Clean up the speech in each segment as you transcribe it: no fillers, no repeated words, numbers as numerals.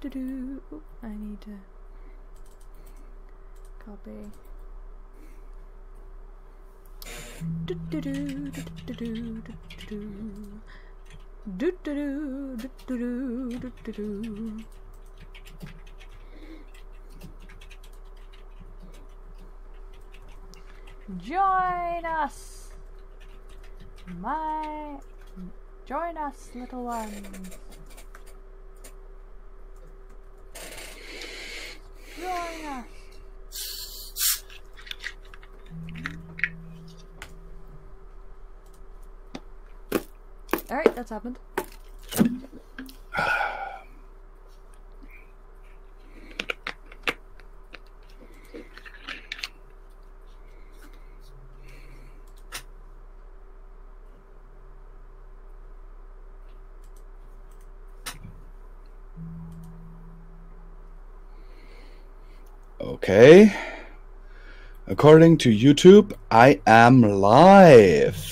Ooh, I need to copy. Join us, join us, little ones. Join us. Alright, that's happened. Okay. According to YouTube, I am live.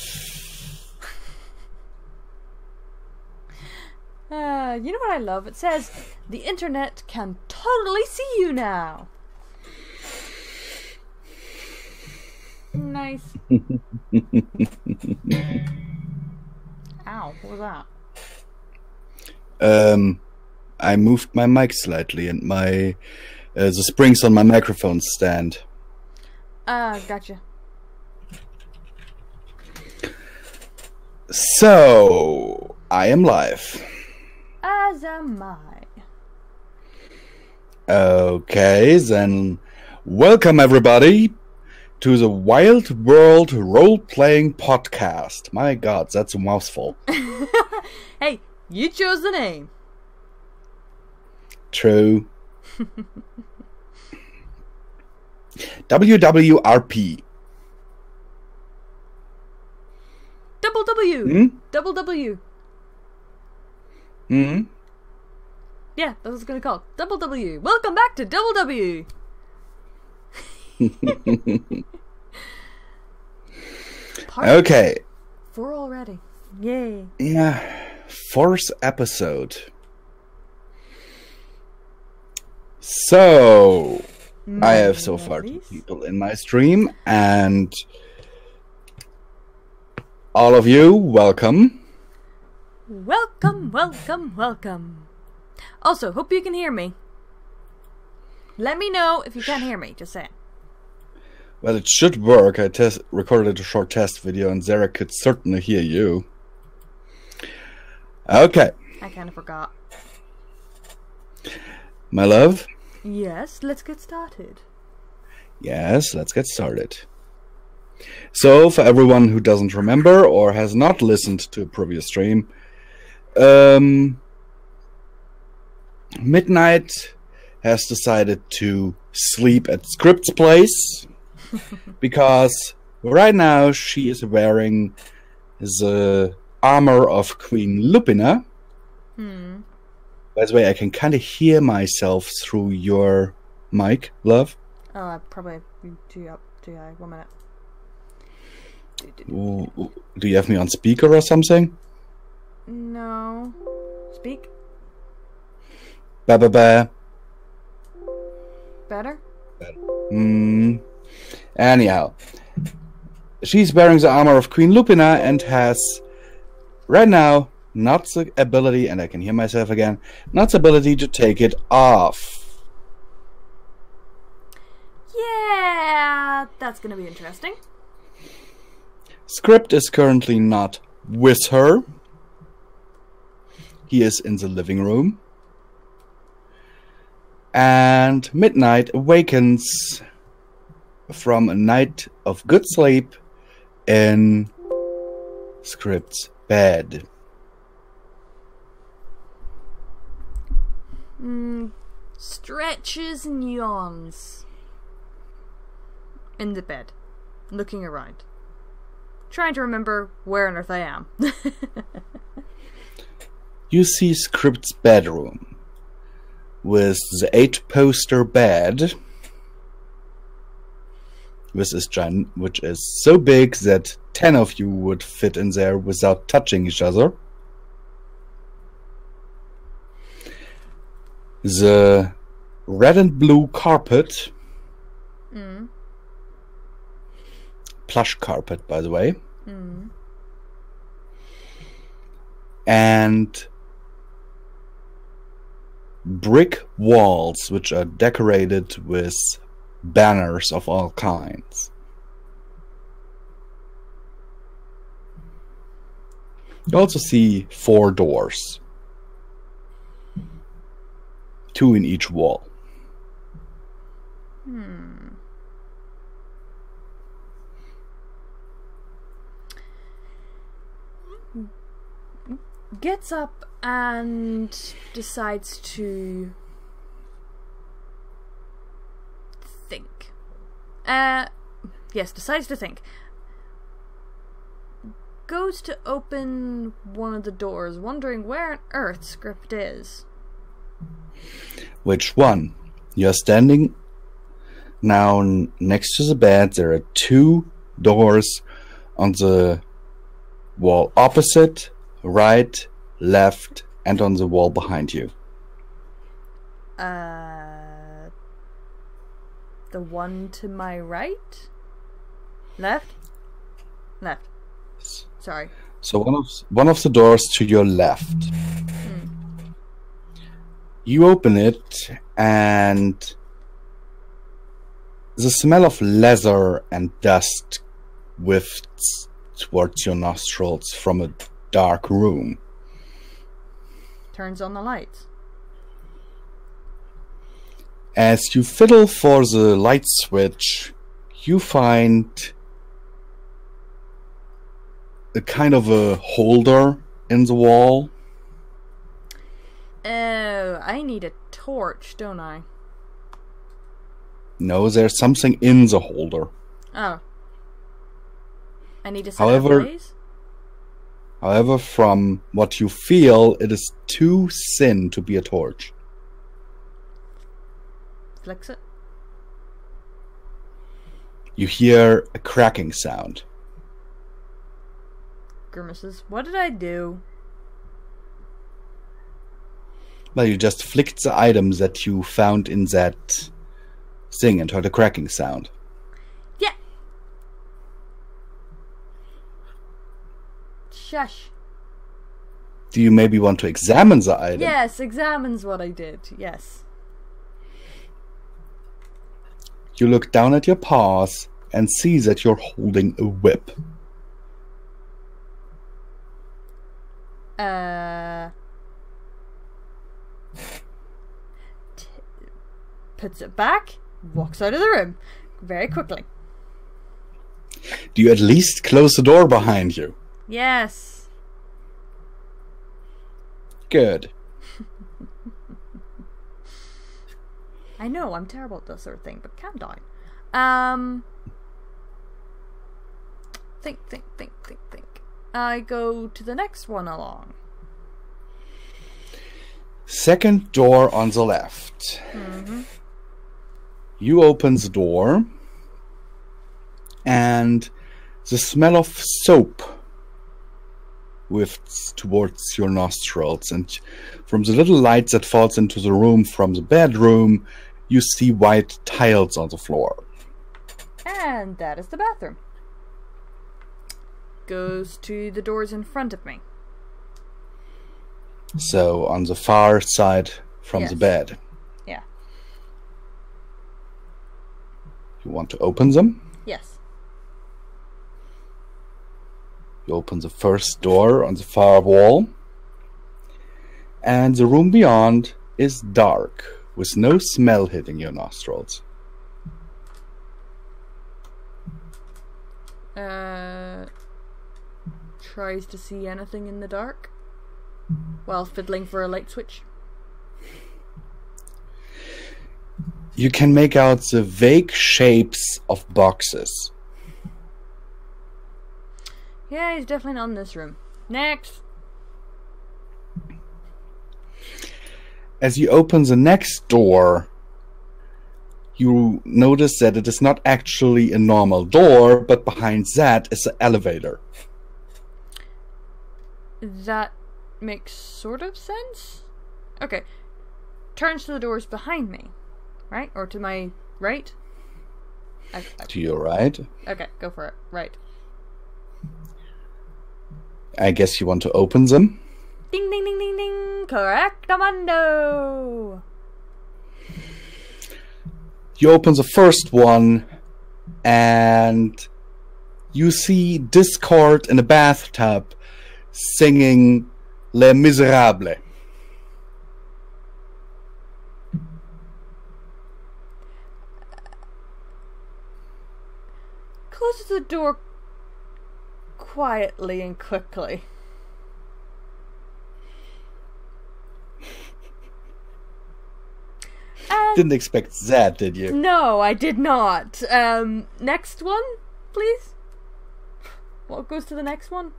You know what I love? It says, the internet can totally see you now. Nice. Ow, what was that? I moved my mic slightly and my the springs on my microphone stand. Gotcha. So, I am live. As am I. Okay, then welcome everybody to the Wild World Role-Playing Podcast. My god, that's a mouthful. Hey, you chose the name. True. WWRP. Double W. Hmm? Double W. Hmm? Yeah, that's what it's gonna call. Double W. Welcome back to Double W. Okay. 4 already. Yay. Yeah. 4th episode. So, I have so far 2 people in my stream, and all of you, welcome. Welcome, welcome, welcome. Also, hope you can hear me. Let me know if you can't hear me, just saying. Well, it should work. I recorded a short test video, and Zarek could certainly hear you. Okay. I kind of forgot. My love? Yes, let's get started. Yes, let's get started. So, for everyone who doesn't remember or has not listened to a previous stream, Midnight has decided to sleep at Script's place because right now she is wearing the armor of Queen Lupina. By the way, I can kind of hear myself through your mic, love. Oh, I probably do I 1 minute. Ooh, do you have me on speaker or something? No. Speak. Ba-ba-ba. Better? Anyhow, she's wearing the armor of Queen Lupina and has, right now, not the ability, and I can hear myself again, not the ability to take it off. Yeah, that's gonna be interesting. Script is currently not with her. He is in the living room. And Midnight awakens from a night of good sleep in Script's bed. Stretches and yawns. In the bed. Looking around. Trying to remember where on earth I am. You see Script's bedroom with the 8-poster bed, which is so big that 10 of you would fit in there without touching each other. the red and blue carpet, plush carpet, by the way, and brick walls which are decorated with banners of all kinds. You also see 4 doors, 2 in each wall. Gets up and decides to think. Yes, decides to think. Goes to open one of the doors, wondering where on earth Script is. Which one? You're standing now next to the bed. There are 2 doors on the wall opposite, right, left, and on the wall behind you. The one to my right? Left? Left. Sorry. So one of the doors to your left. You open it, and the smell of leather and dust wafts towards your nostrils from a dark room. Turns on the lights. As you fiddle for the light switch, you find a kind of a holder in the wall. Oh, I need a torch, don't I? No, there's something in the holder. Oh. I need to set it ablaze? However, from what you feel, it is too thin to be a torch. Flicks it. You hear a cracking sound. Grimaces. What did I do? Well, you just flicked the items that you found in that thing and heard a cracking sound. Yeah. Shush. Do you maybe want to examine the item? Yes, examines what I did. Yes. You look down at your paws and see that you're holding a whip. Puts it back, walks out of the room very quickly. Do you at least close the door behind you? Yes. Good. I know, I'm terrible at this sort of thing, but calm down. Think. I go to the next one along. Second door on the left. You open the door, and the smell of soap wafts towards your nostrils, and from the little light that falls into the room from the bedroom, you see white tiles on the floor. And that is the bathroom. Goes to the doors in front of me. So on the far side from the bed. Yeah. You want to open them? Yes. You open the first door on the far wall, and the room beyond is dark, with no smell hitting your nostrils. Tries to see anything in the dark while fiddling for a light switch. You can make out the vague shapes of boxes. Yeah, he's definitely not in this room. Next. As you open the next door, you notice that it is not actually a normal door, but behind that is an elevator. That makes sort of sense. Okay. turns to the doors behind me, right? Or to my right? To your right. Okay, go for it. Right. I guess you want to open them. Ding, ding, ding, ding, ding. Correctamundo. You open the first one, and you see Discord in a bathtub singing Les Miserables. Closes the door quietly and quickly. Didn't expect that, did you? No, I did not. Next one, please. What goes to the next one?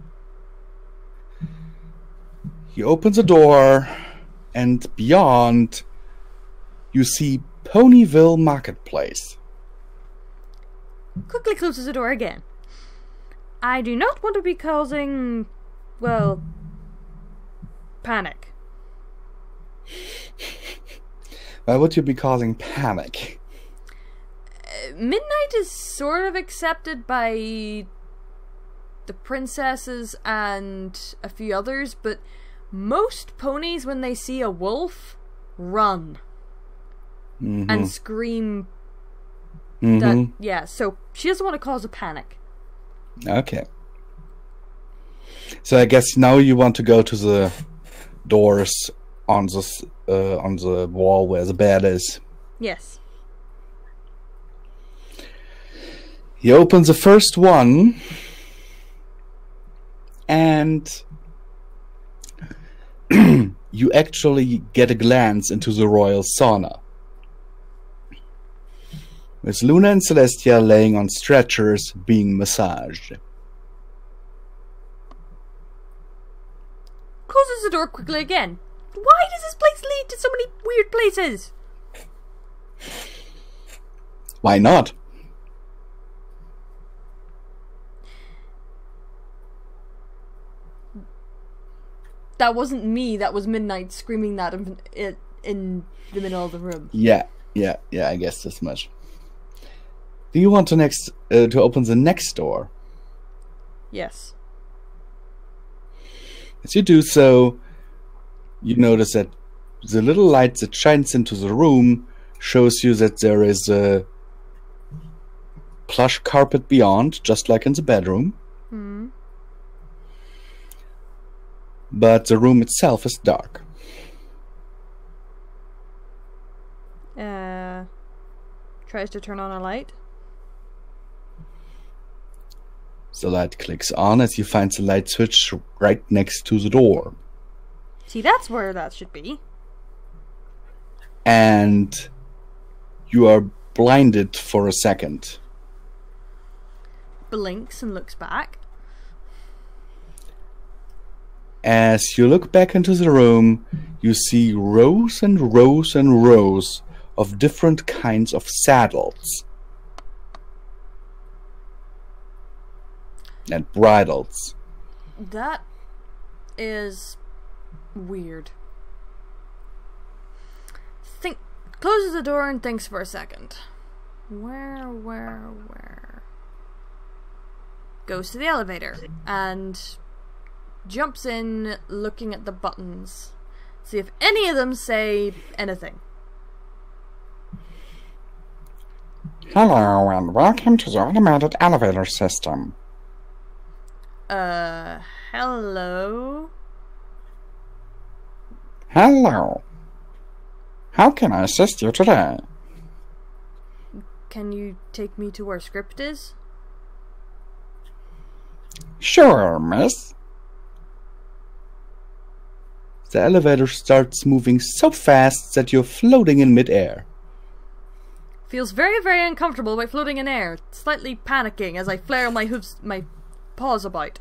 He opens the door, and beyond, you see Ponyville Marketplace. Quickly closes the door again. I do not want to be causing, well, panic. Why would you be causing panic? Midnight is sort of accepted by the princesses and a few others, but most ponies, when they see a wolf, run. Mm-hmm. And scream. Mm-hmm. That, yeah, so she doesn't want to cause a panic. Okay. So I guess now you want to go to the doors on the wall where the bed is. Yes. He opens the first one, and you actually get a glance into the royal sauna, with Luna and Celestia laying on stretchers being massaged. Closes the door quickly again. Why does this place lead to so many weird places? Why not? That wasn't me, that was Midnight screaming that in the middle of the room. Yeah, I guess this much. Do you want to open the next door? Yes. As you do so, you notice that the little light that shines into the room shows you that there is a plush carpet beyond, just like in the bedroom. But the room itself is dark. Tries to turn on a light. The light clicks on as you find the light switch right next to the door. See, that's where that should be. And you are blinded for a second. Blinks and looks back. As you look back into the room, you see rows and rows and rows of different kinds of saddles and bridles. That is weird. Closes the door and thinks for a second. Where? Goes to the elevator and jumps in, looking at the buttons. See if any of them say anything. Hello and welcome to the automated elevator system. Hello? Hello. How can I assist you today? Can you take me to where Script is? Sure, miss. The elevator starts moving so fast that you're floating in midair. Feels very, very uncomfortable by floating in air, slightly panicking as I flare my paws about.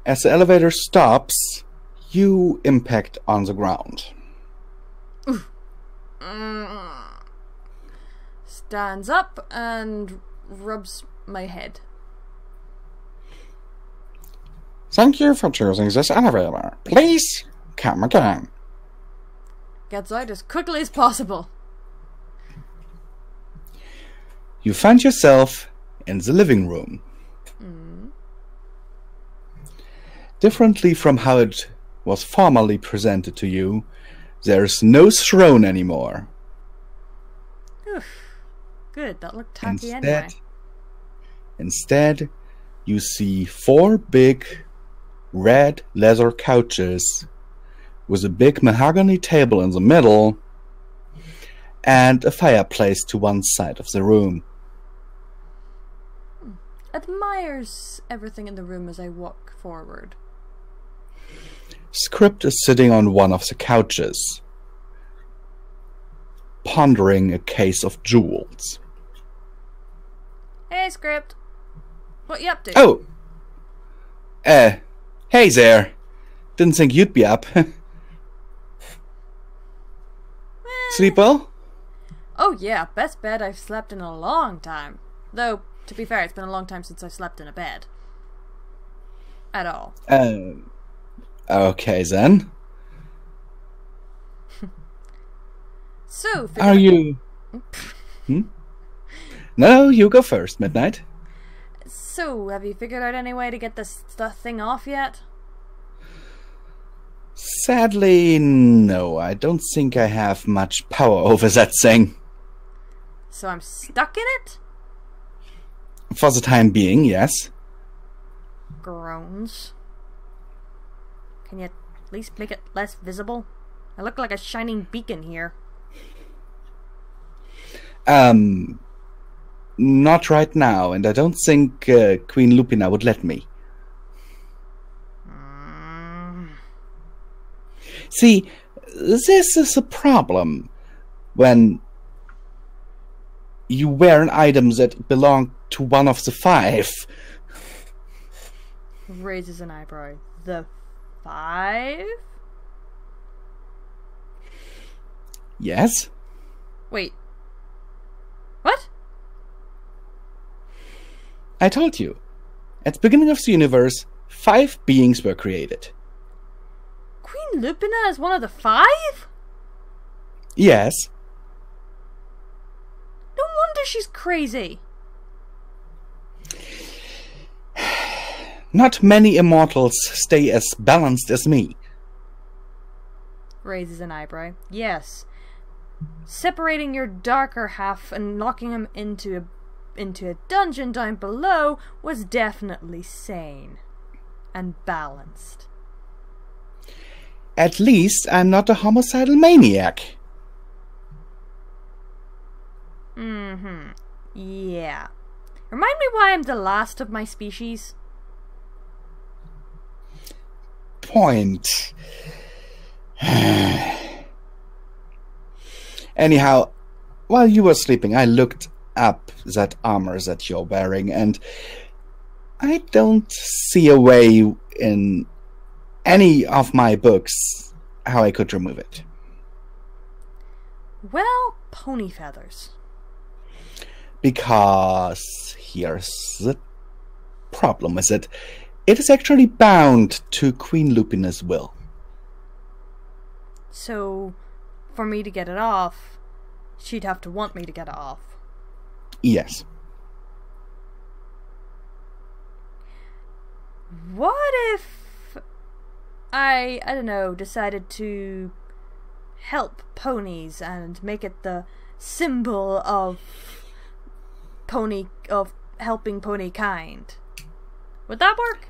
As the elevator stops, you impact on the ground. Stands up and rubs my head. Thank you for choosing this elevator. Please come again. Gets out as quickly as possible. You find yourself in the living room. Differently from how it was formerly presented to you, there's no throne anymore. Oof. Good, that looked tacky anyway. Instead, you see 4 big red leather couches with a big mahogany table in the middle and a fireplace to one side of the room. Admires everything in the room as I walk forward. Script is sitting on one of the couches, pondering a case of jewels. Hey, Script. What you up to? Oh! Hey there. Didn't think you'd be up. Sleep well? Oh yeah, best bed I've slept in a long time. Though, to be fair, it's been a long time since I slept in a bed. At all. Okay then. So, Are you... No, you go first, Midnight. So, have you figured out any way to get this thing off yet? Sadly, no. I don't think I have much power over that thing. So I'm stuck in it? For the time being, yes. Groans. Can you at least make it less visible? I look like a shining beacon here. Not right now, and I don't think Queen Lupina would let me. See, this is a problem when you wear an item that belonged to one of the 5. Raises an eyebrow. The 5? Yes? Wait. What? I told you. At the beginning of the universe, 5 beings were created. Queen Lupina is one of the 5? Yes. No wonder she's crazy. Not many immortals stay as balanced as me. Raises an eyebrow. Yes. Separating your darker half and locking him into a dungeon down below was definitely sane. And balanced. At least I'm not a homicidal maniac. Yeah. Remind me why I'm the last of my species? Point. Anyhow, while you were sleeping, I looked up that armor that you're wearing, and I don't see a way in any of my books how I could remove it. Well, pony feathers. Because here's the problem with it. It is actually bound to Queen Lupina's will. So, for me to get it off, she'd have to want me to get it off. Yes. What if I don't know, decided to help ponies and make it the symbol of helping pony kind? Would that work?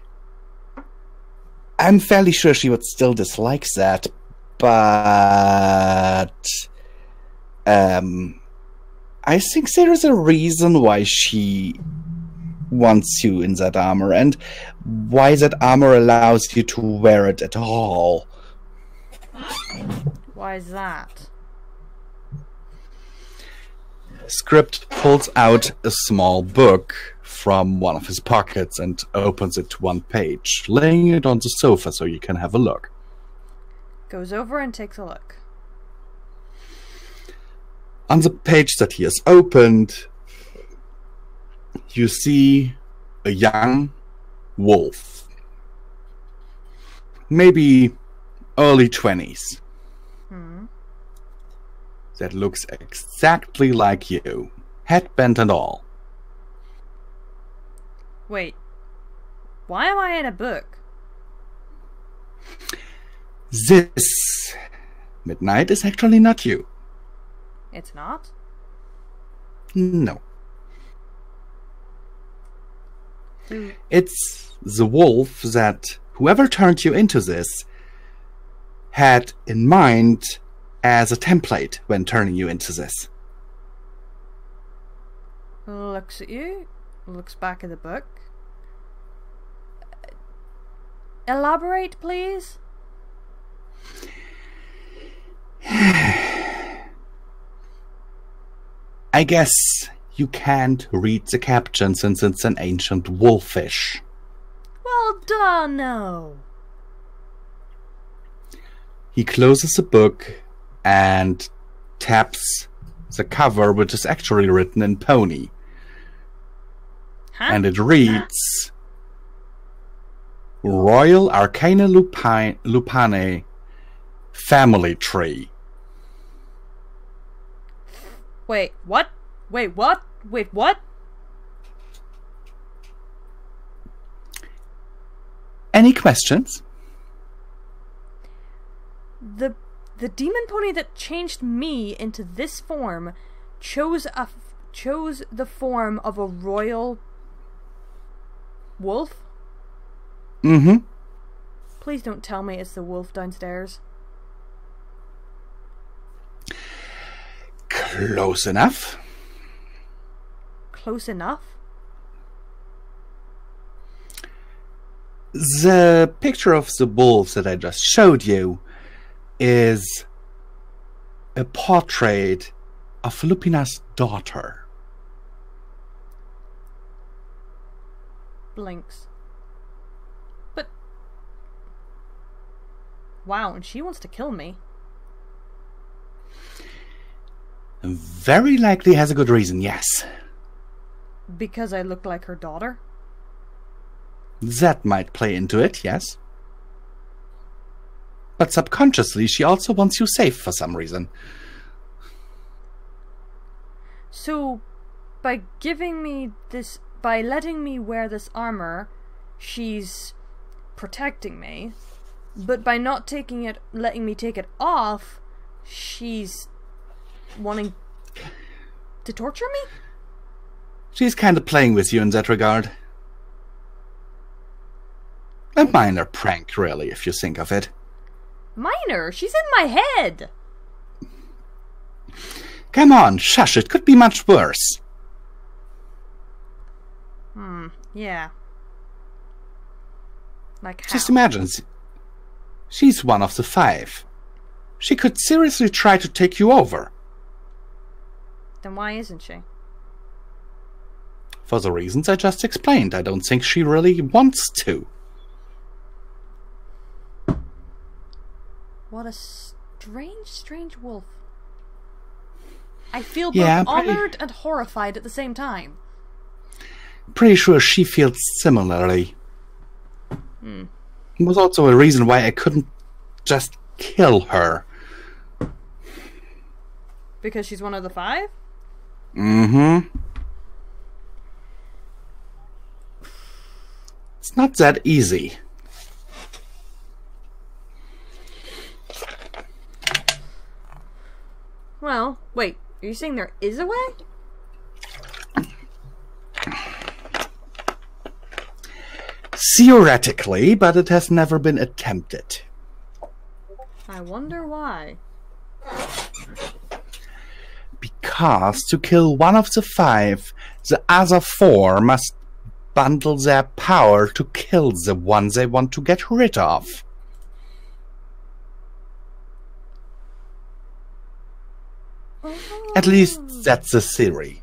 I'm fairly sure she would still dislike that, but I think there is a reason why she wants you in that armor, and why that armor allows you to wear it at all. Why is that? Script pulls out a small book from one of his pockets and opens it to one page, laying it on the sofa so you can have a look. Goes over and takes a look. On the page that he has opened, you see a young wolf. maybe early 20s. Hmm. That looks exactly like you. Headband and all. Wait. Why am I in a book? This Midnight is actually not you. It's not? No. Who? It's the wolf that whoever turned you into this had in mind as a template when turning you into this. Looks at you. Looks back at the book. Elaborate, please? I guess you can't read the caption since it's an ancient wolfish. Well done, no. He closes the book and taps the cover, which is actually written in Pony. Huh? And it reads Royal Arcana Lupane Family Tree. Wait, what? Wait, what? Wait, what? Any questions? The demon pony that changed me into this form chose the form of a royal wolf? Mm-hmm. Please don't tell me it's the wolf downstairs. Close enough. Close enough? The picture of the wolves that I just showed you is a portrait of Lupina's daughter. Blinks. But... wow, and she wants to kill me. Very likely has a good reason, yes. Because I look like her daughter? That might play into it, yes. But subconsciously, she also wants you safe for some reason. So, by giving me this... by letting me wear this armor, she's protecting me. But by not taking it... letting me take it off, she's... wanting to torture me? She's kind of playing with you in that regard. A minor prank, really, if you think of it. Minor? She's in my head! Come on, shush, it could be much worse. Yeah. Like how? Just imagine, she's one of the 5. She could seriously try to take you over. Then why isn't she? For the reasons I just explained, I don't think she really wants to. What a strange wolf. I feel both Yeah, honored and horrified at the same time. Pretty sure she feels similarly. It was also a reason why I couldn't just kill her. Because she's one of the 5? Mm-hmm. It's not that easy. Well, wait, are you saying there is a way? Theoretically, but it has never been attempted. I wonder why. Because to kill one of the 5, the other 4 must bundle their power to kill the one they want to get rid of. At least that's the theory.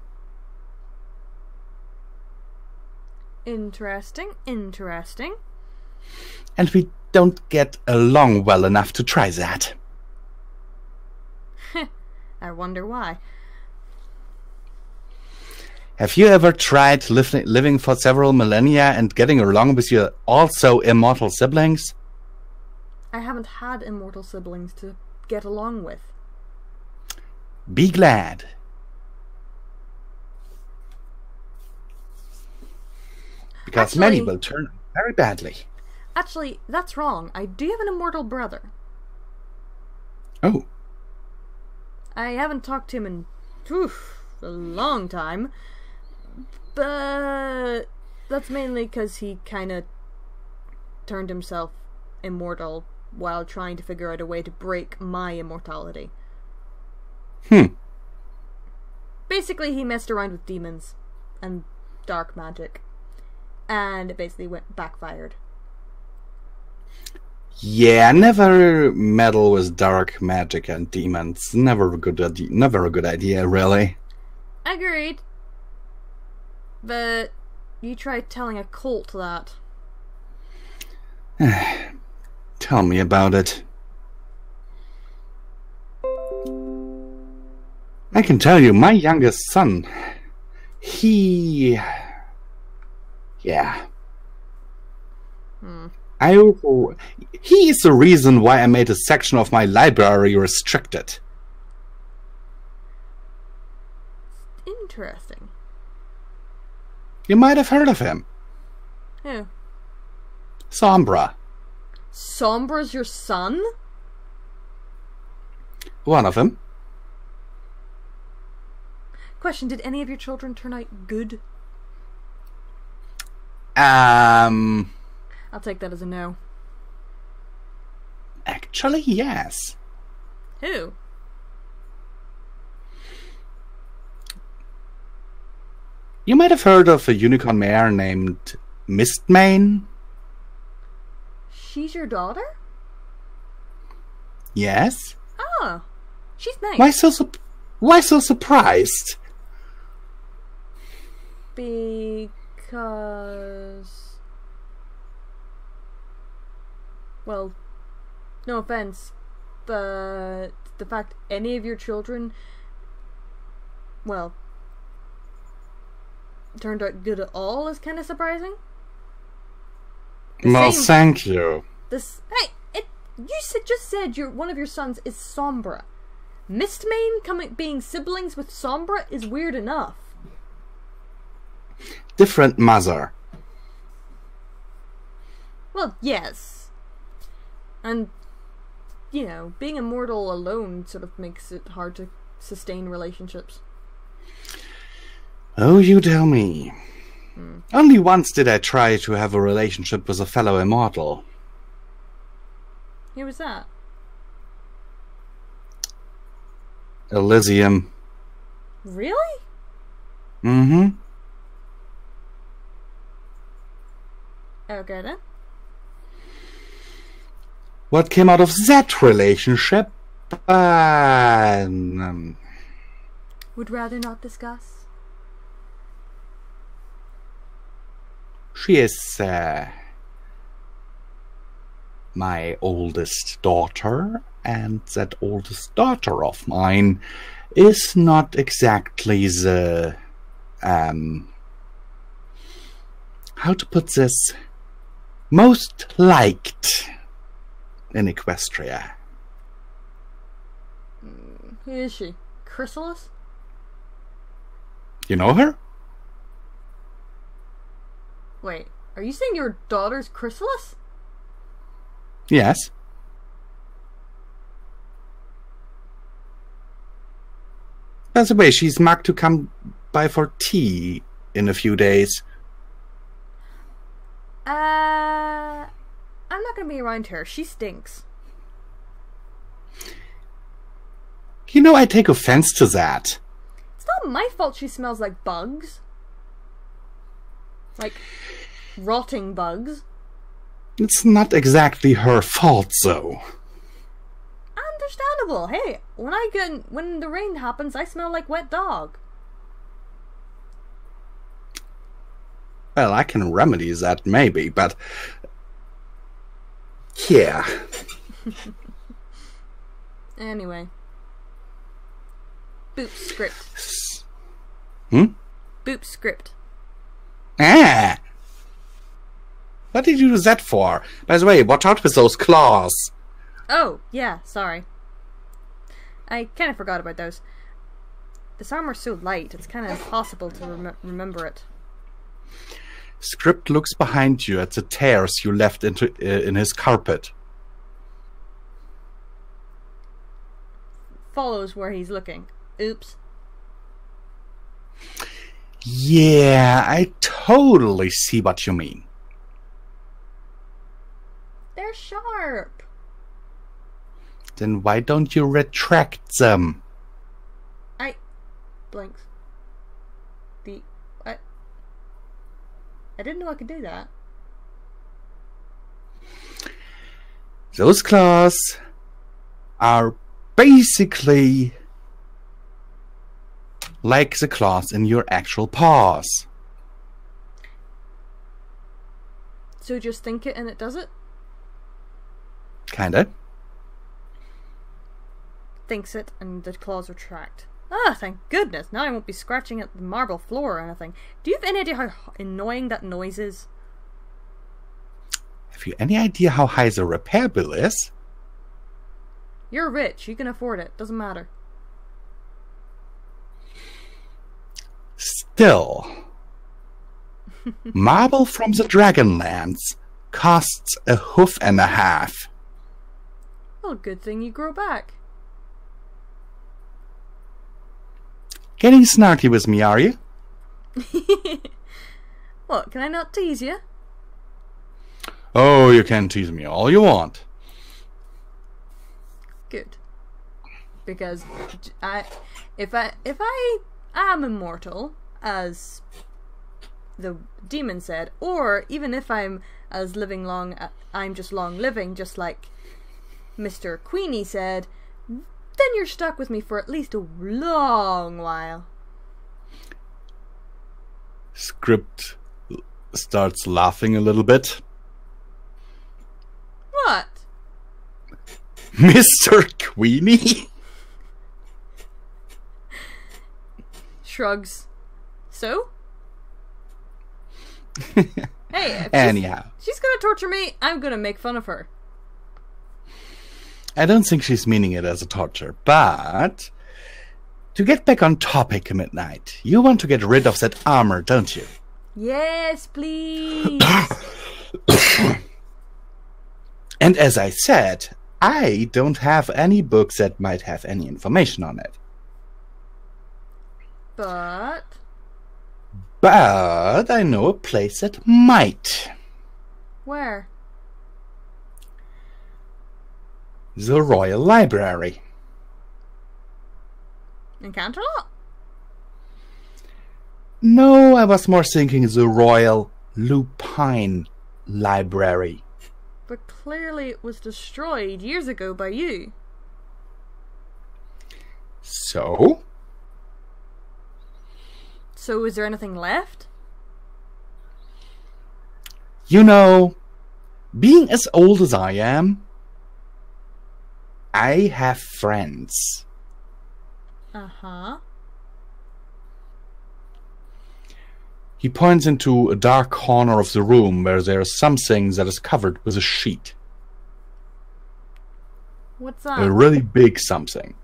Interesting, interesting. And we don't get along well enough to try that. I wonder why. Have you ever tried living for several millennia and getting along with your also immortal siblings? I haven't had immortal siblings to get along with. Be glad. Because many will turn very badly. Actually, that's wrong. I do have an immortal brother. Oh. I haven't talked to him in a long time. But that's mainly because he kind of turned himself immortal while trying to figure out a way to break my immortality. Basically, he messed around with demons and dark magic. And it basically backfired. Yeah, never meddle with dark magic and demons. Never a good idea, really. Agreed. But you tried telling a cult that. Tell me about it. I can tell you, my youngest son, yeah. He is the reason why I made a section of my library restricted. Interesting. You might have heard of him. Who? Sombra. Sombra's your son? One of them. Question, did any of your children turn out good? I'll take that as a no. Actually, yes. Who? You might have heard of a unicorn mare named Mistmane. She's your daughter? Yes. Oh, she's nice. Why so surprised? Because... Well, no offense, but the fact any of your children, well, turned out good at all is kind of surprising. Well, thank you. You just said one of your sons is Sombra. Mistmane being siblings with Sombra is weird enough. Different mother. Well, yes. And, being immortal alone sort of makes it hard to sustain relationships. Oh, you tell me. Only once did I try to have a relationship with a fellow immortal. Who was that? Elysium. Really? Mm-hmm. Okay then. What came out of that relationship? Would rather not discuss. She is my oldest daughter, and that oldest daughter of mine is not exactly the how to put this, most liked in Equestria. Who is she? Chrysalis? You know her? Wait, are you saying your daughter's Chrysalis? Yes. By the way, she's marked to come by for tea in a few days. I'm not gonna be around her. She stinks. You know, I take offense to that. It's not my fault she smells like bugs. Like, rotting bugs. It's not exactly her fault, though. Understandable. Hey, when the rain happens, I smell like wet dog. Well, I can remedy that, maybe, but... yeah. Anyway. Boop script. Boop script. What did you do that for? By the way, watch out with those claws. Oh, yeah, sorry. I kind of forgot about those. This armor's so light, it's kind of impossible to remember it. Script looks behind you at the tears you left in his carpet. Follows where he's looking. Oops. Yeah, I totally see what you mean. They're sharp. Then why don't you retract them? Blinks. I didn't know I could do that. Those claws are basically like the claws in your actual paws. So just think it and it does it? Kinda. Thinks it and the claws retract. Ah, thank goodness. Now I won't be scratching at the marble floor or anything. Do you have any idea how annoying that noise is? Have you any idea how high the repair bill is? You're rich. You can afford it. Doesn't matter. Still, marble from the Dragonlands costs a hoof and a half. Well, good thing you grow back. Getting snarky with me, are you? What, can I not tease you? Oh, you can tease me all you want. Good. Because if I am immortal, as the demon said, or even if I'm as living long, I'm just long living, just like Mr. Queenie said, then you're stuck with me for at least a long while. Script starts laughing a little bit. What? Mr. Queenie? Shrugs. So? Hey, if Anyhow. she's gonna torture me, I'm gonna make fun of her. I don't think she's meaning it as a torture, but to get back on topic, Midnight, you want to get rid of that armor, don't you? Yes, please. And as I said, I don't have any books that might have any information on it. But I know a place that might. where? The Royal Library. In Canterlot? No, I was more thinking the Royal Lupine Library. But clearly it was destroyed years ago by you. So? So is there anything left? You know, being as old as I am, I have friends. Uh-huh. He points into a dark corner of the room where there is something that is covered with a sheet. What's A that? really big something.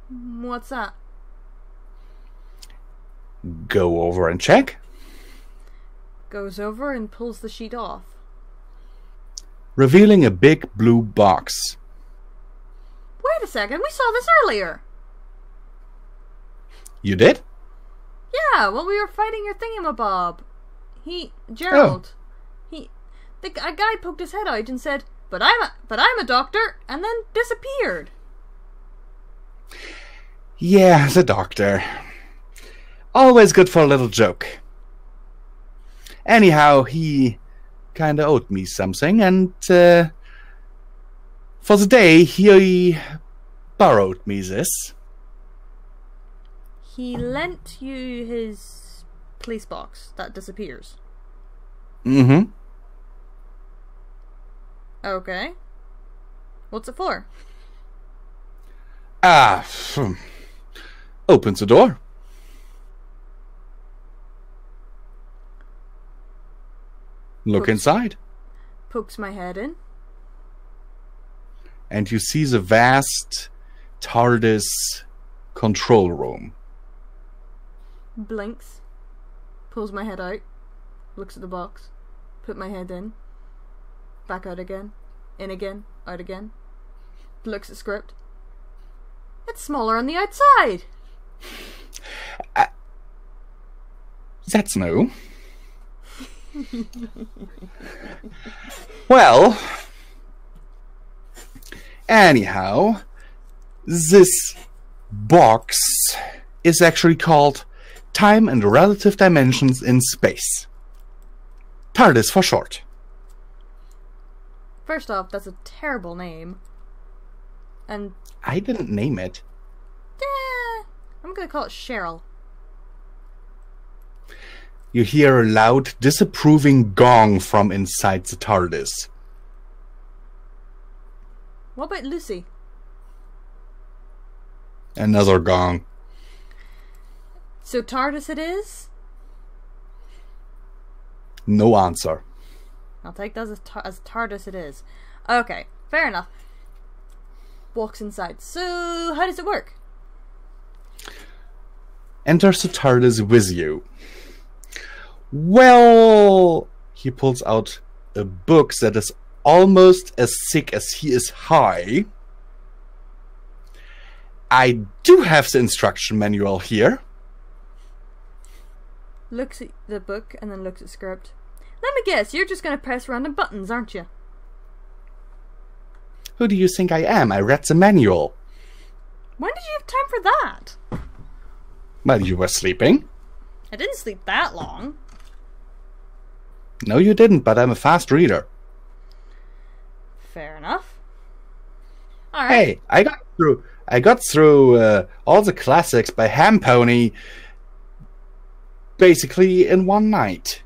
What's that? Go over and check. Goes over and pulls the sheet off. Revealing a big blue box. Wait a second, we saw this earlier! You did? Yeah, while we were fighting your thingamabob. Gerald. A guy poked his head out and said, but I'm a doctor, and then disappeared. Yeah, the doctor. Always good for a little joke. Anyhow, he kinda owed me something, and for the day, he borrowed me this. He lent you his police box that disappears. Mm-hmm. Okay. What's it for? Opens the door. Look inside. Pokes my head in. and you see the vast TARDIS control room. Blinks. Pulls my head out. Looks at the box. Put my head in. Back out again. In again. Out again. Looks at script. It's smaller on the outside. That's new. Well, anyhow, this box is actually called Time and Relative Dimensions in Space. TARDIS for short. First off, that's a terrible name. And I didn't name it. I'm gonna call it Cheryl. You hear a loud, disapproving gong from inside the TARDIS. What about Lucy? Another gong. So TARDIS it is? No answer. I'll take that as TARDIS it is. Okay, fair enough. Walks inside. So, how does it work? Enters the TARDIS with you. Well, he pulls out a book that is almost as thick as he is high. I do have the instruction manual here. Looks at the book and then looks at script. Let me guess, you're just going to press random buttons, aren't you? Who do you think I am? I read the manual. When did you have time for that? Well, you were sleeping. I didn't sleep that long. No, you didn't, but I'm a fast reader. Fair enough. Alright. Hey, I got through all the classics by Ham Pony basically in one night.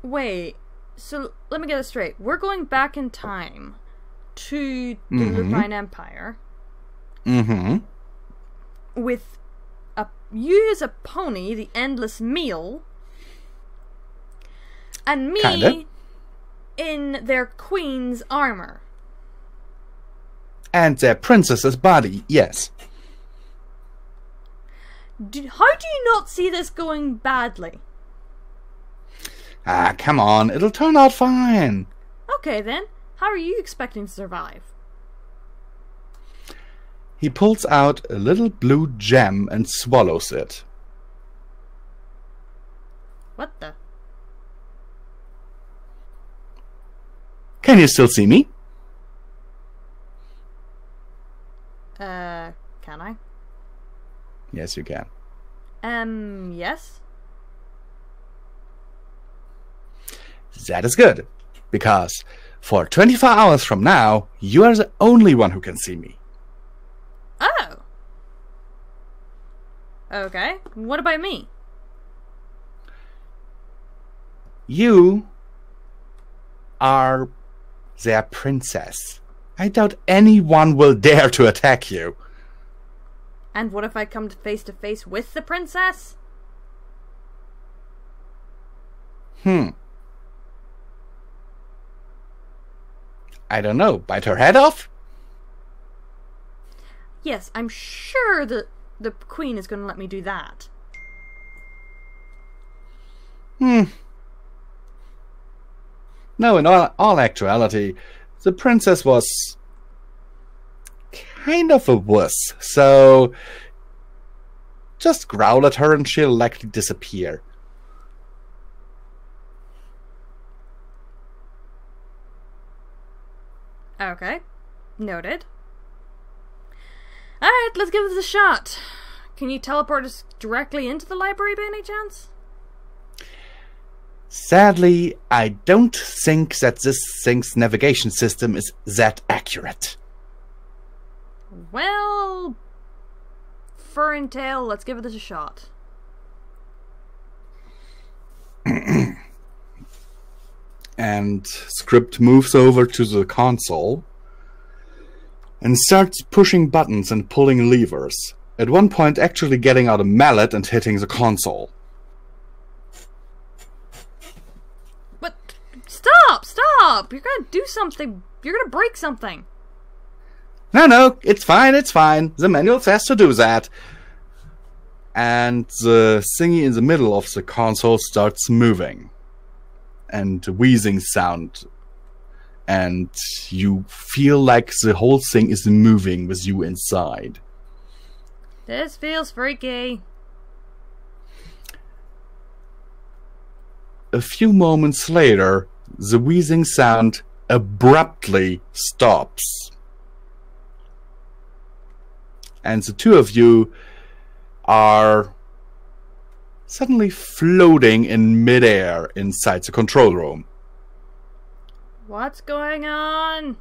Wait, so let me get this straight. We're going back in time to the Lupine Empire. Mm-hmm. With you as a pony, the Endless Meal, and me Kinda. in their queen's armor. And their princess's body, yes. How do you not see this going badly? Ah, come on, it'll turn out fine. Okay then, how are you expecting to survive? He pulls out a little blue gem and swallows it. What the? Can you still see me? Can I? Yes, you can. Yes? That is good, because for 24 hours from now, you are the only one who can see me. Oh! Okay, what about me? You are their princess. I doubt anyone will dare to attack you. And what if I come face to face with the princess? I don't know, bite her head off? Yes, I'm sure that the queen is going to let me do that. No, in all actuality, the princess was kind of a wuss, so just growl at her and she'll likely disappear. Okay, noted. Alright, let's give this a shot. Can you teleport us directly into the library by any chance? Sadly, I don't think that this thing's navigation system is that accurate. Well, fur and tail, let's give this a shot. And Script moves over to the console and starts pushing buttons and pulling levers. At one point actually getting out a mallet and hitting the console. But stop! You're gonna do something. You're gonna break something. No, it's fine, it's fine. The manual says to do that. And the thingy in the middle of the console starts moving. And a wheezing sound. And you feel like the whole thing is moving with you inside. This feels freaky. A few moments later, the wheezing sound abruptly stops. And the two of you are suddenly floating in midair inside the control room. What's going on?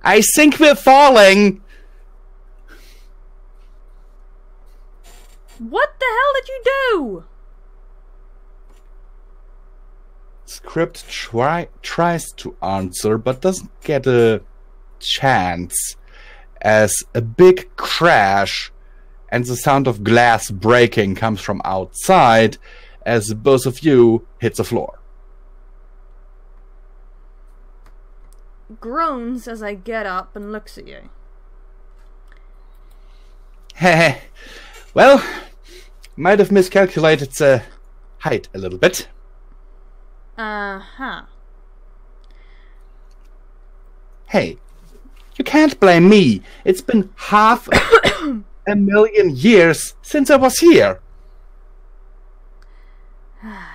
I think we're falling! What the hell did you do? Script tries to answer, but doesn't get a chance, as a big crash and the sound of glass breaking comes from outside as both of you hit the floor. Groans as I get up and looks at you. Heh. Well, might have miscalculated the height a little bit. Uh-huh. Hey, you can't blame me. It's been half a million years since I was here. How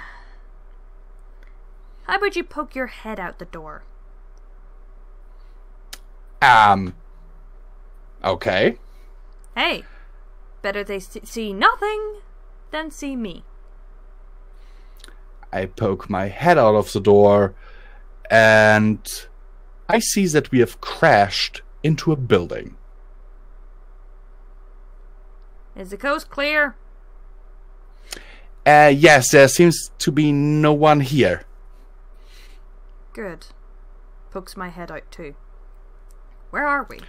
about you poke your head out the door? Okay. Hey, better they see nothing than see me. I poke my head out of the door, and I see that we have crashed into a building. Is the coast clear? Yes, there seems to be no one here. Good. Pokes my head out too. Where are we?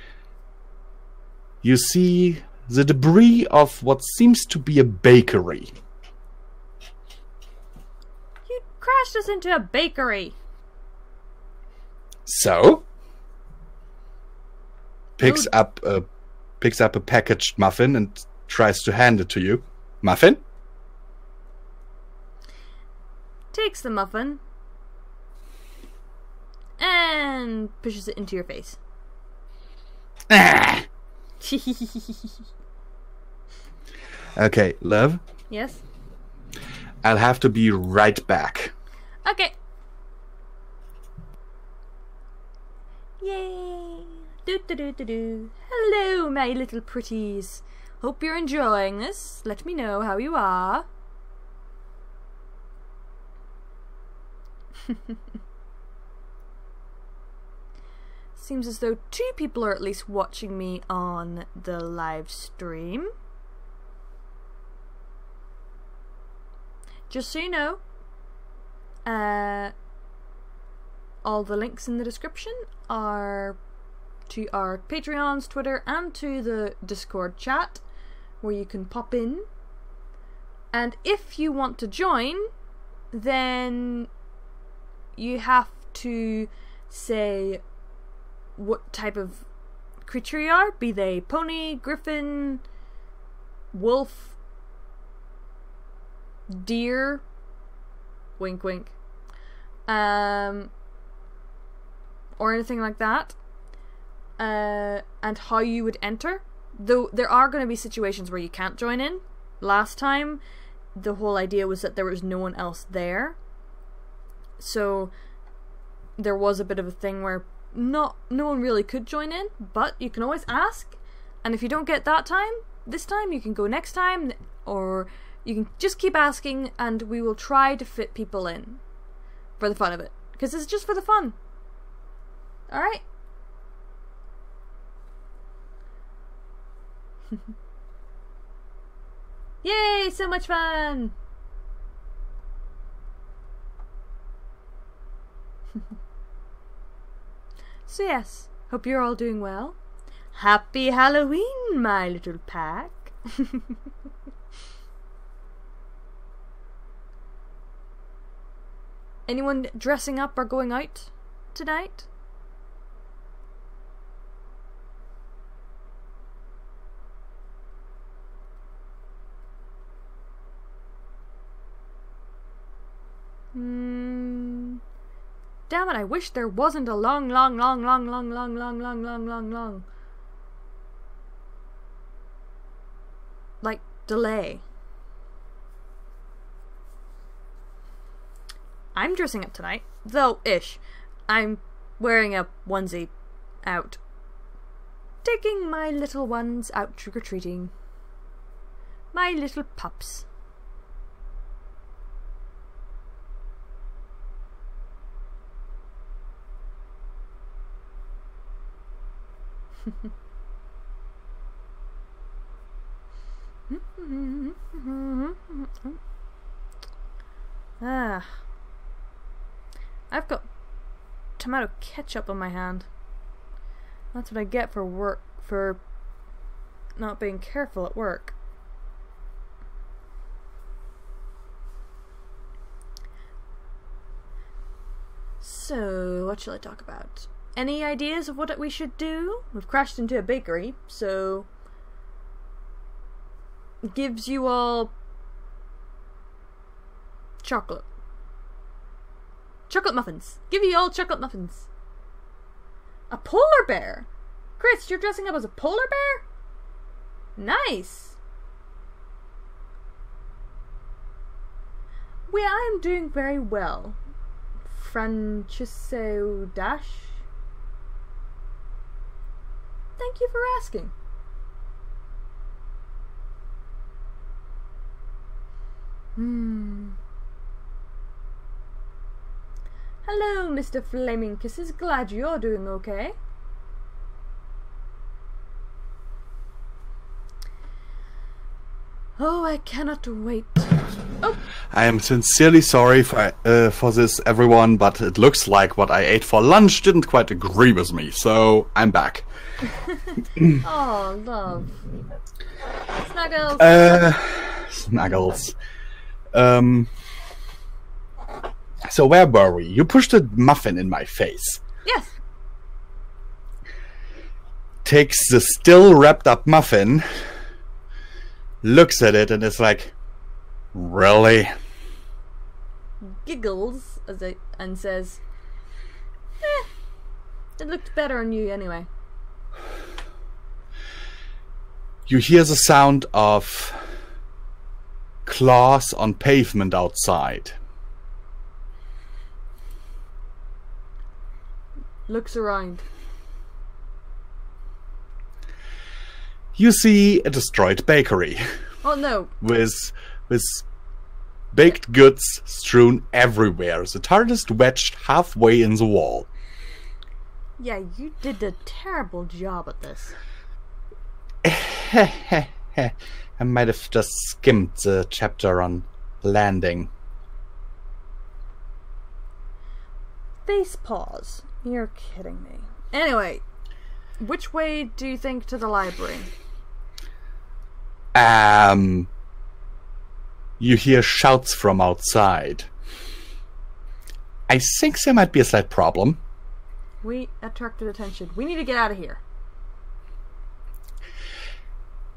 You see the debris of what seems to be a bakery. You crashed us into a bakery. So? Picks up a packaged muffin and tries to hand it to you. Muffin? Takes the muffin and pushes it into your face. Ah. Okay, love. Yes? I'll have to be right back. Okay. Yay! Do do do do do. Hello, my little pretties. Hope you're enjoying this. Let me know how you are. Seems as though 2 people are at least watching me on the live stream. Just so you know, all the links in the description are to our Patreons, Twitter, and to the Discord chat, where you can pop in. And if you want to join, then you have to say what type of creature you are, be they pony, griffin, wolf, deer, wink wink, or anything like that, and how you would enter. Though there are going to be situations where you can't join in. Last time the whole idea was that there was no one else there, so there was a bit of a thing where no one really could join in, but you can always ask, and if you don't get that time, this time you can go next time, or you can just keep asking and we will try to fit people in for the fun of it, because it's just for the fun. Alright? Yay, so much fun! So yes, hope you're all doing well. Happy Halloween, my little pack. Anyone dressing up or going out tonight? Damn it, I wish there wasn't a long like delay. I'm dressing up tonight, though ish. I'm wearing a onesie out. Taking my little ones out trick-or-treating. My little pups. I've got tomato ketchup on my hand. That's what I get for not being careful at work. So, what shall I talk about? Any ideas of what we should do? We've crashed into a bakery, so it gives you all chocolate. Chocolate muffins. Give you all chocolate muffins. A polar bear? Chris, you're dressing up as a polar bear? Nice. Well, I'm doing very well. Francesco Dash. Thank you for asking. Hello, Mr. Flaming Kisses. Glad you're doing okay. Oh, I cannot wait. Oh. I am sincerely sorry for this, everyone, but it looks like what I ate for lunch didn't quite agree with me, so I'm back. Oh, love. Snuggles. Snuggles. So where were we? You pushed a muffin in my face. Yes. Takes the still wrapped up muffin, looks at it, and is like, really? Giggles and says, it looked better on you anyway. You hear the sound of claws on pavement outside. Looks around. You see a destroyed bakery. Oh no. With baked goods strewn everywhere. The TARDIS wedged halfway in the wall. Yeah, you did a terrible job at this. I might have just skimmed the chapter on landing. Face pause. You're kidding me. Anyway, which way do you think to the library? You hear shouts from outside. I think there might be a slight problem. We attracted attention. We need to get out of here.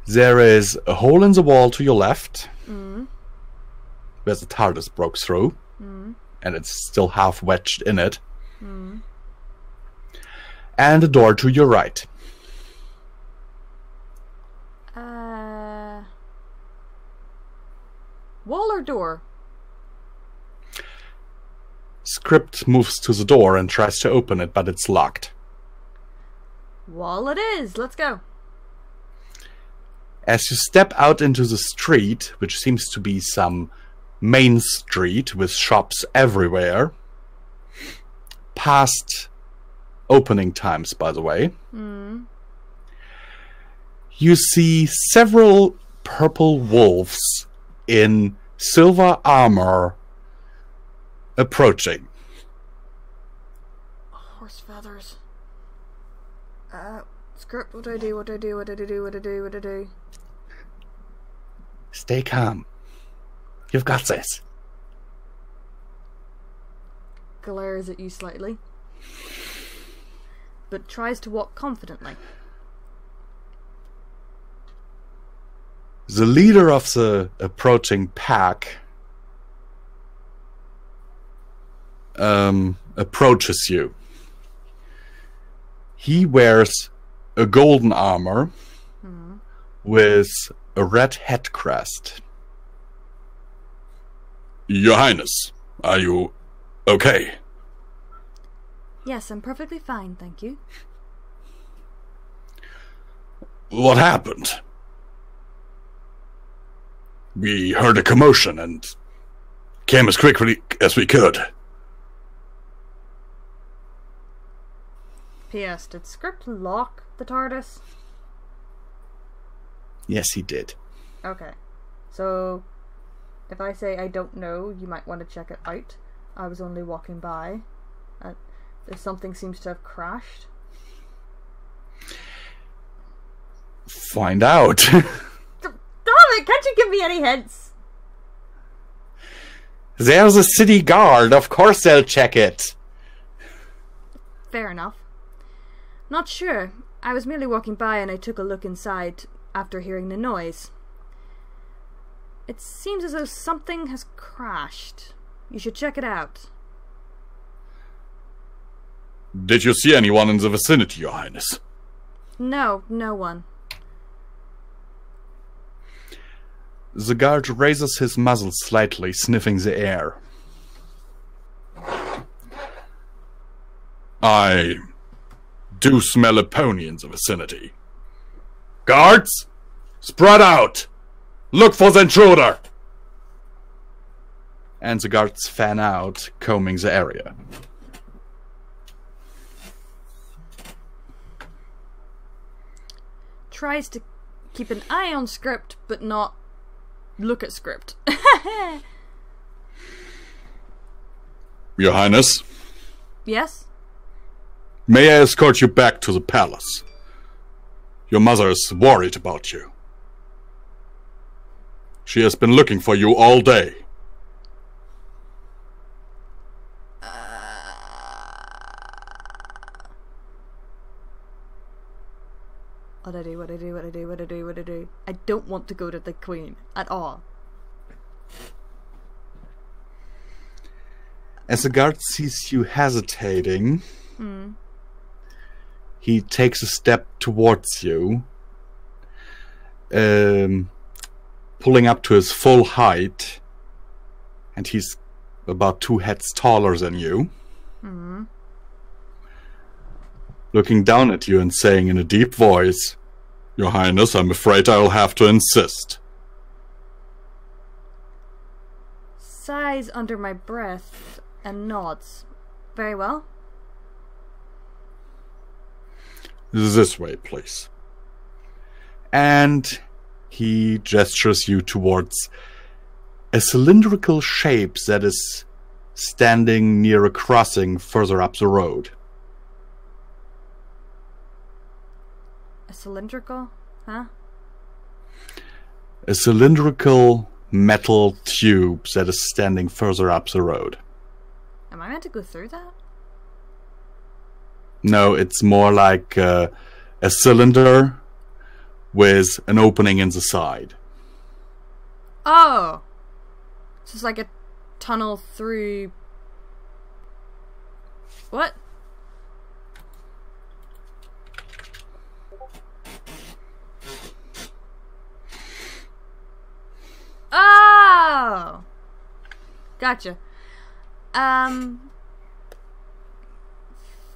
There is a hole in the wall to your left, where the TARDIS broke through, and it's still half wedged in it. And a door to your right. Wall or door? Script moves to the door and tries to open it, but it's locked. Wall it is. Let's go. As you step out into the street, which seems to be some main street with shops everywhere, past opening times, by the way, you see several purple wolves in silver armor approaching. Horse feathers. Script, what do I do? What do I do? What do I do? What do I do? What do I do? Stay calm. You've got this. Glares at you slightly, but tries to walk confidently. The leader of the approaching pack approaches you. He wears a golden armor with a red head crest. Your Highness, are you okay? Yes, I'm perfectly fine, thank you. What happened? We heard a commotion and came as quickly as we could. P.S. Did Script lock the TARDIS? Yes, he did. Okay. So, if I say I don't know, you might want to check it out. I was only walking by. There's something seems to have crashed. Find out. Damn it! Can't you give me any hints? There's a city guard. Of course they'll check it. Fair enough. Not sure. I was merely walking by and I took a look inside after hearing the noise. It seems as though something has crashed. You should check it out. Did you see anyone in the vicinity, Your Highness? No, no one. The guard raises his muzzle slightly, sniffing the air. I do smell a pony in the vicinity. Guards, spread out! Look for the intruder! And the guards fan out, combing the area. Tries to keep an eye on Script, but not look at Script. Your Highness? Yes? May I escort you back to the palace? Your mother is worried about you. She has been looking for you all day. What I do? I don't want to go to the Queen at all. As the guard sees you hesitating, he takes a step towards you, pulling up to his full height, and he's about 2 heads taller than you. Looking down at you and saying in a deep voice, Your Highness, I'm afraid I'll have to insist. Sighs under my breath and nods. Very well. This way, please. And he gestures you towards a cylindrical shape that is standing near a crossing further up the road. A cylindrical? Huh? A cylindrical metal tube that is standing further up the road. Am I meant to go through that? No, it's more like a cylinder with an opening in the side. Oh! So it's like a tunnel through... What? Oh! Gotcha.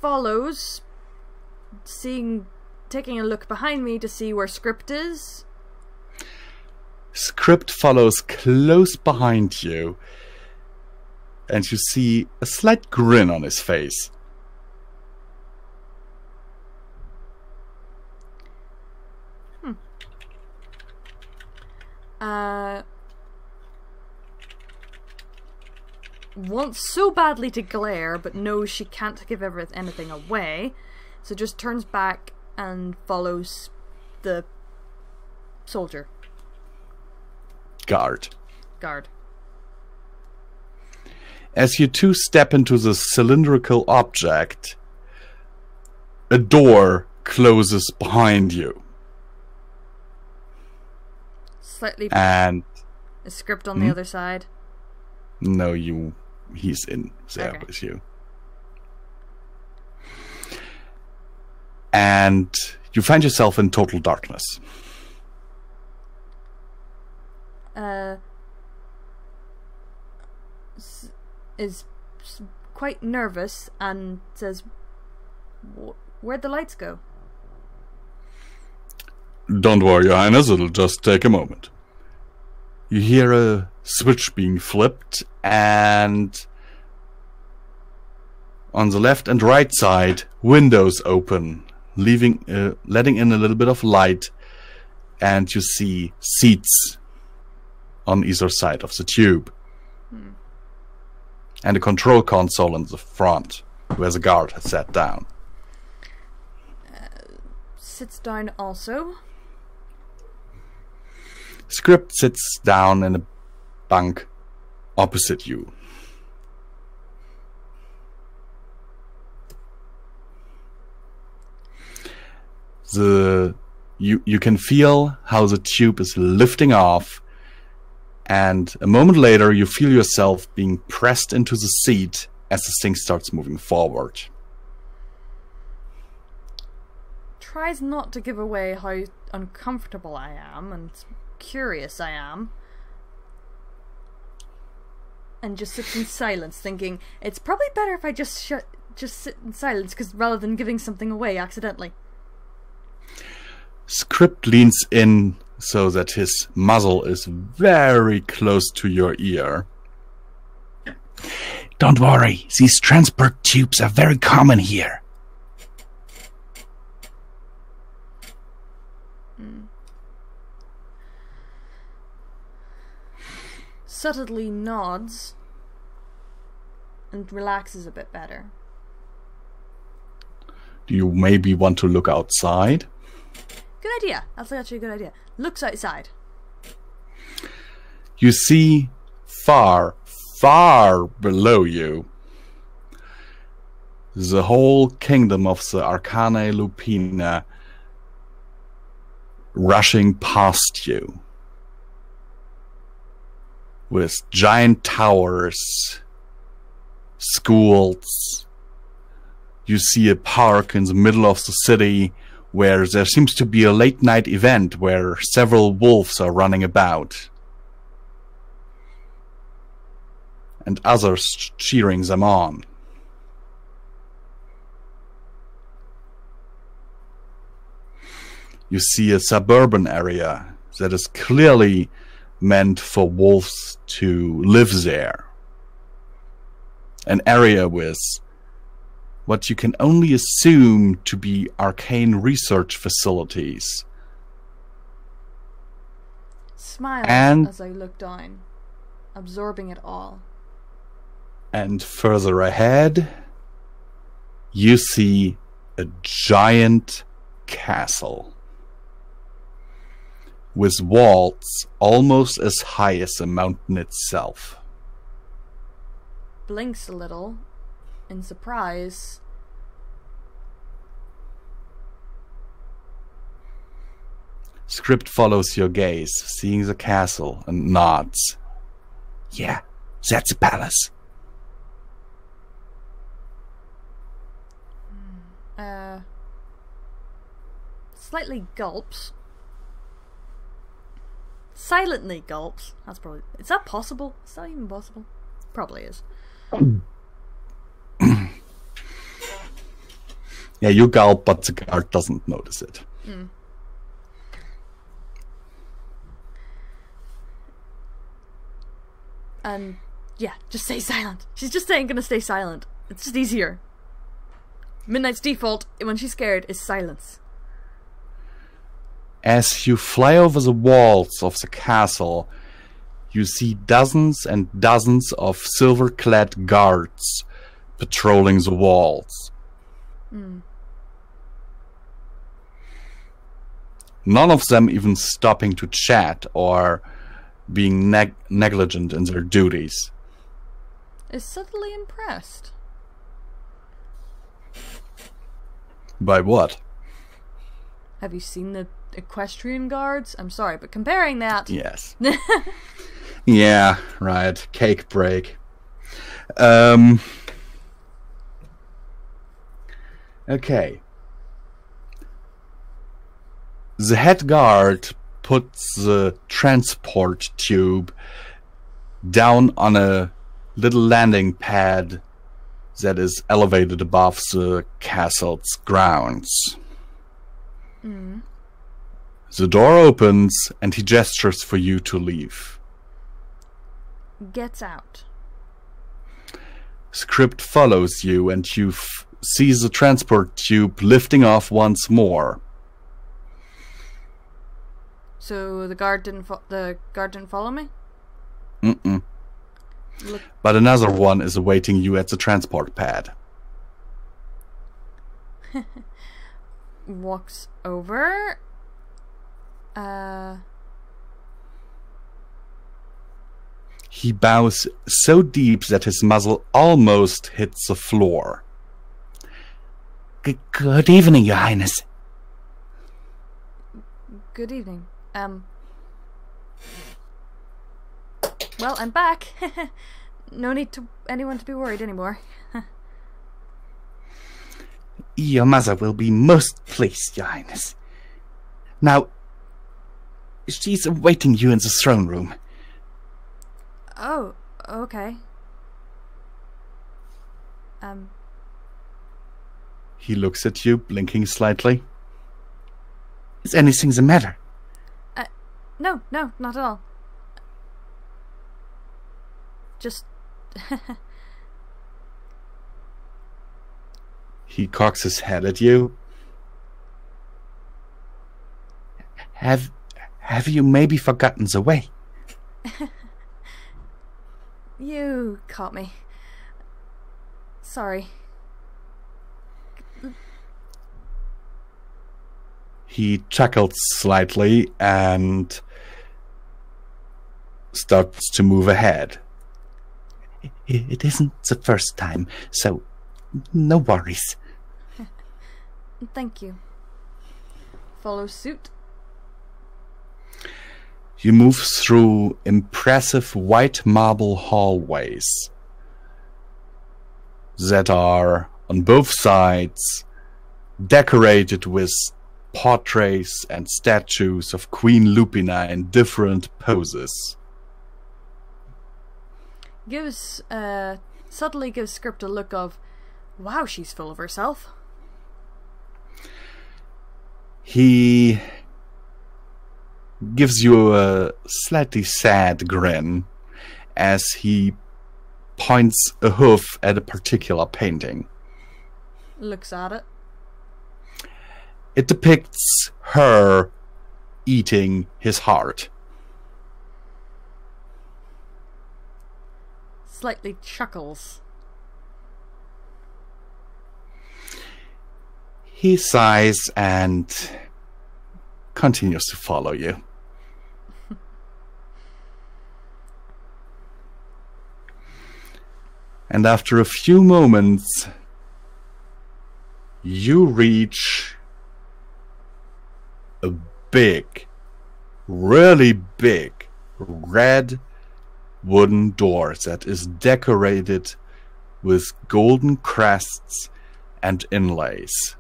Follows, taking a look behind me to see where Script is. Script follows close behind you, and you see a slight grin on his face. Wants so badly to glare, but knows she can't give anything away, so just turns back and follows the soldier. Guard. As you two step into the cylindrical object, a door closes behind you. Slightly. And is Script on the other side? no, you he's in there Okay. with you. And you find yourself in total darkness. Is quite nervous and says, "Where'd the lights go?" Don't worry, Your Highness, it'll just take a moment. You hear a switch being flipped, and on the left and right side, windows open, letting in a little bit of light, and you see seats on either side of the tube. And a control console in the front, where the guard has sat down. Sits down also. Script sits down in a bunk opposite you. You can feel how the tube is lifting off, and a moment later you feel yourself being pressed into the seat as the thing starts moving forward. Tries not to give away how uncomfortable I am and curious I am. And just sits in silence, thinking it's probably better if I just sit in silence, because rather than giving something away accidentally. Script leans in so that his muzzle is very close to your ear. Don't worry, these transport tubes are very common here. Subtly nods and relaxes a bit better. Do you maybe want to look outside? Good idea. That's actually a good idea. Looks outside. You see far, far below you the whole kingdom of the Arcanae Lupina rushing past you, with giant towers, schools. You see a park in the middle of the city where there seems to be a late night event where several wolves are running about, and others cheering them on. You see a suburban area that is clearly meant for wolves to live there. An area with what you can only assume to be arcane research facilities. Smiles And- as I look down, absorbing it all. And further ahead, you see a giant castle with walls almost as high as the mountain itself. Blinks a little in surprise. Script follows your gaze, seeing the castle, and nods. Yeah, that's a palace. Slightly gulps. Silently gulps. That's probably... Is that possible? Is that even possible? Probably is. Yeah, you gulp, but the guard doesn't notice it. And yeah, just stay silent. She's just gonna stay silent. It's just easier. Midnight's default when she's scared is silence. As you fly over the walls of the castle, you see dozens and dozens of silver-clad guards patrolling the walls. None of them even stopping to chat or being negligent in their duties. Is subtly impressed. By what? Have you seen the equestrian guards? I'm sorry, but comparing that... Yes. Yeah, right. Cake break. Okay. The head guard puts the transport tube down on a little landing pad that is elevated above the castle's grounds. The door opens and he gestures for you to leave. Gets out. Script follows you and you see the transport tube lifting off once more. So the guard didn't follow me? Mm-mm. But another one is awaiting you at the transport pad. Walks over. He bows so deep that his muzzle almost hits the floor. Good evening, Your Highness. Good evening. Well, I'm back. No need to anyone to be worried anymore. Your mother will be most pleased, Your Highness. Now, she's awaiting you in the throne room. Oh, okay. He looks at you, blinking slightly. Is anything the matter? No, not at all. Just... He cocks his head at you. Have you maybe forgotten the way? You caught me. Sorry. He chuckles slightly and starts to move ahead. It isn't the first time, so no worries. Thank you. Follow suit. You move through impressive white marble hallways that are, on both sides, decorated with portraits and statues of Queen Lupina in different poses. Subtly gives Script a look of, wow, she's full of herself. He gives you a slightly sad grin as he points a hoof at a particular painting. Looks at it. It depicts her eating his heart. Slightly chuckles. He sighs and continues to follow you. And after a few moments, you reach a big, really big, red wooden door that is decorated with golden crests and inlays.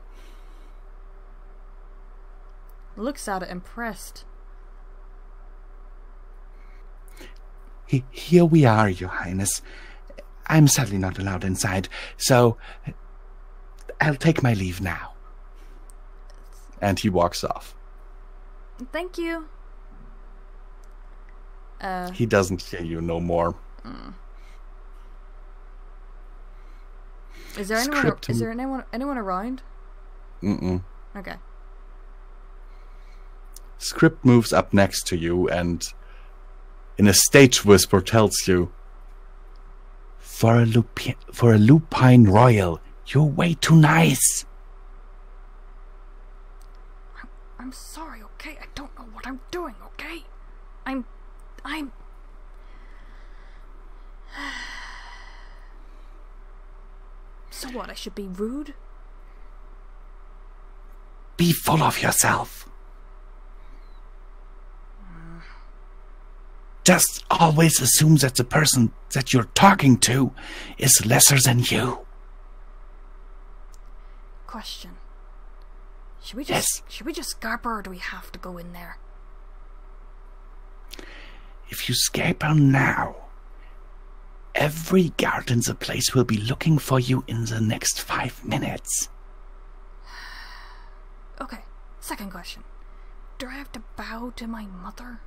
Looks at it impressed. Here we are, Your Highness. I'm sadly not allowed inside, so I'll take my leave now. And he walks off. Thank you. He doesn't hear you no more. Is there anyone around? Mm-mm. Okay. Script moves up next to you and in a stage whisper tells you, For a lupine royal, you're way too nice. I'm sorry, okay? I don't know what I'm doing, okay? I'm... So what, I should be rude? Be full of yourself. just always assume that the person that you're talking to is lesser than you. Question. Should we Yes. just scarp her, or do we have to go in there? If you escape her now, every guard in the place will be looking for you in the next 5 minutes. Okay, second question. Do I have to bow to my mother?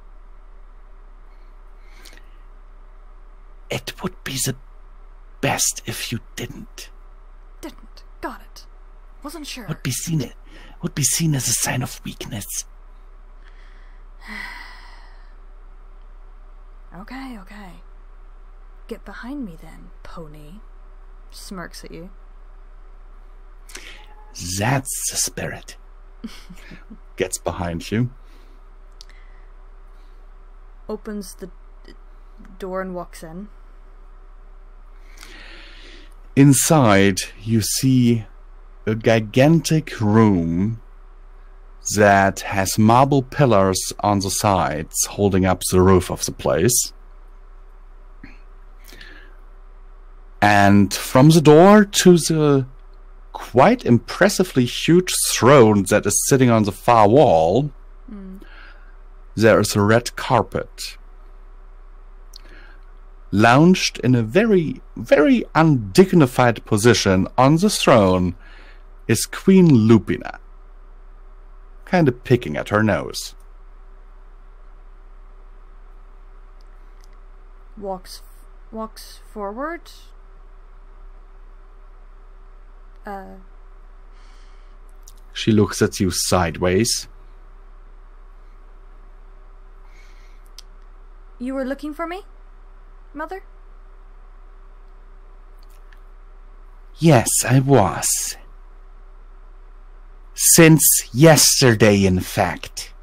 It would be the best if you didn't. Didn't. Got it. Wasn't sure. Would be seen as a sign of weakness. Okay. Get behind me then, pony. Smirks at you. That's the spirit. Gets behind you. Opens the door and walks in. Inside, you see a gigantic room that has marble pillars on the sides holding up the roof of the place. And from the door to the quite impressively huge throne that is sitting on the far wall, there is a red carpet. Lounged in a very, very undignified position on the throne is Queen Lupina, kind of picking at her nose. Walks forward. She looks at you sideways. You were looking for me, Mother? Yes, I was. Since yesterday, in fact.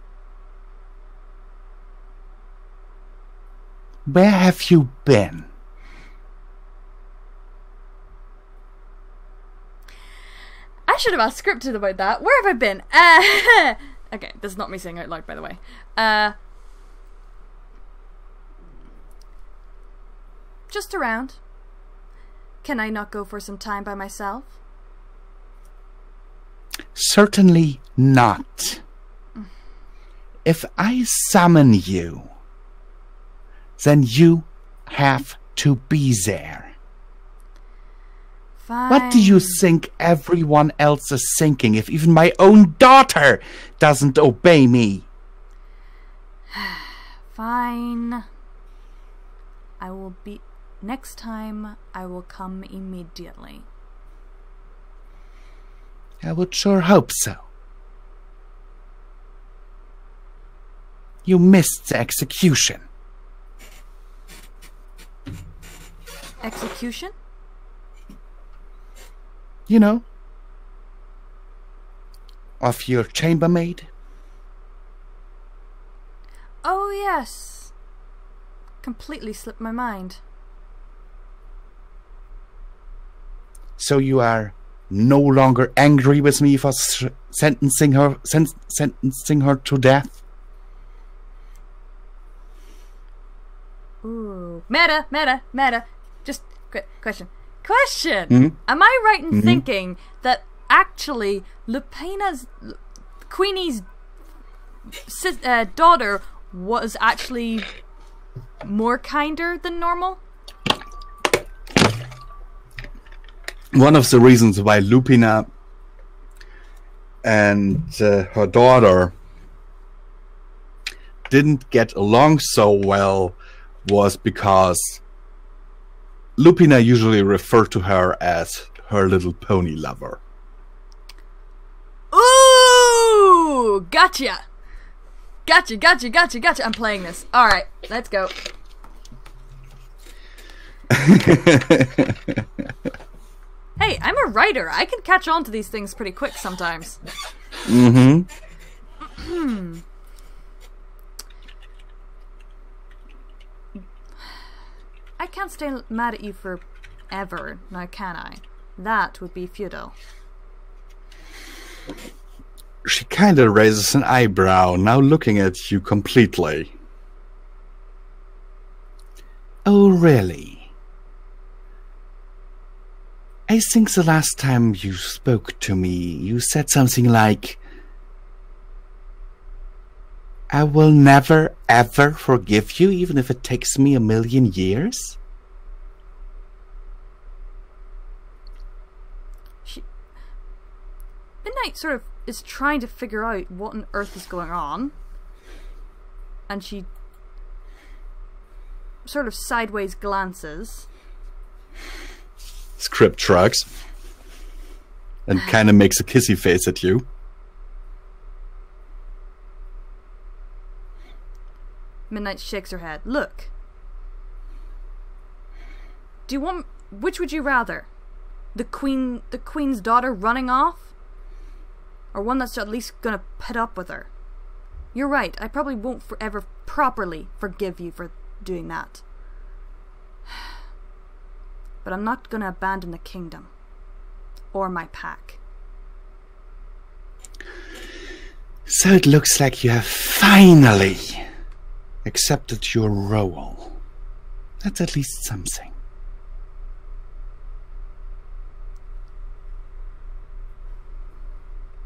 Where have you been? I should have asked scripted about that. Where have I been? Okay, this is not me saying out loud, by the way. Just around. Can I not go for some time by myself? Certainly not. If I summon you, then you have to be there. Fine. What do you think everyone else is thinking if even my own daughter doesn't obey me? Fine. I will be... Next time, I will come immediately. I would sure hope so. You missed the execution. Execution? You know, of your chambermaid. Oh, yes. Completely slipped my mind. So you are no longer angry with me for sentencing her to death? Ooh. Meta. Just question. Am I right in thinking that actually Queenie's daughter was actually more kinder than normal? One of the reasons why Lupina and her daughter didn't get along so well was because Lupina usually referred to her as her little pony lover. Ooh! Gotcha! I'm playing this. Alright, let's go. Hey, I'm a writer. I can catch on to these things pretty quick sometimes. I can't stay mad at you forever, now can I? That would be futile. She kinda raises an eyebrow, now looking at you completely. Oh, really? I think the last time you spoke to me, you said something like, I will never, ever forgive you, even if it takes me 1,000,000 years? Midnight sort of is trying to figure out what on earth is going on. And she sort of sideways glances. Script shrugs. And kind of makes a kissy face at you. Midnight shakes her head. Look. Do you want... Which would you rather? The queen's daughter running off? Or one that's at least gonna put up with her? You're right, I probably won't ever properly forgive you for doing that. But I'm not gonna abandon the kingdom. Or my pack. So it looks like you have finally accepted your role. That's at least something.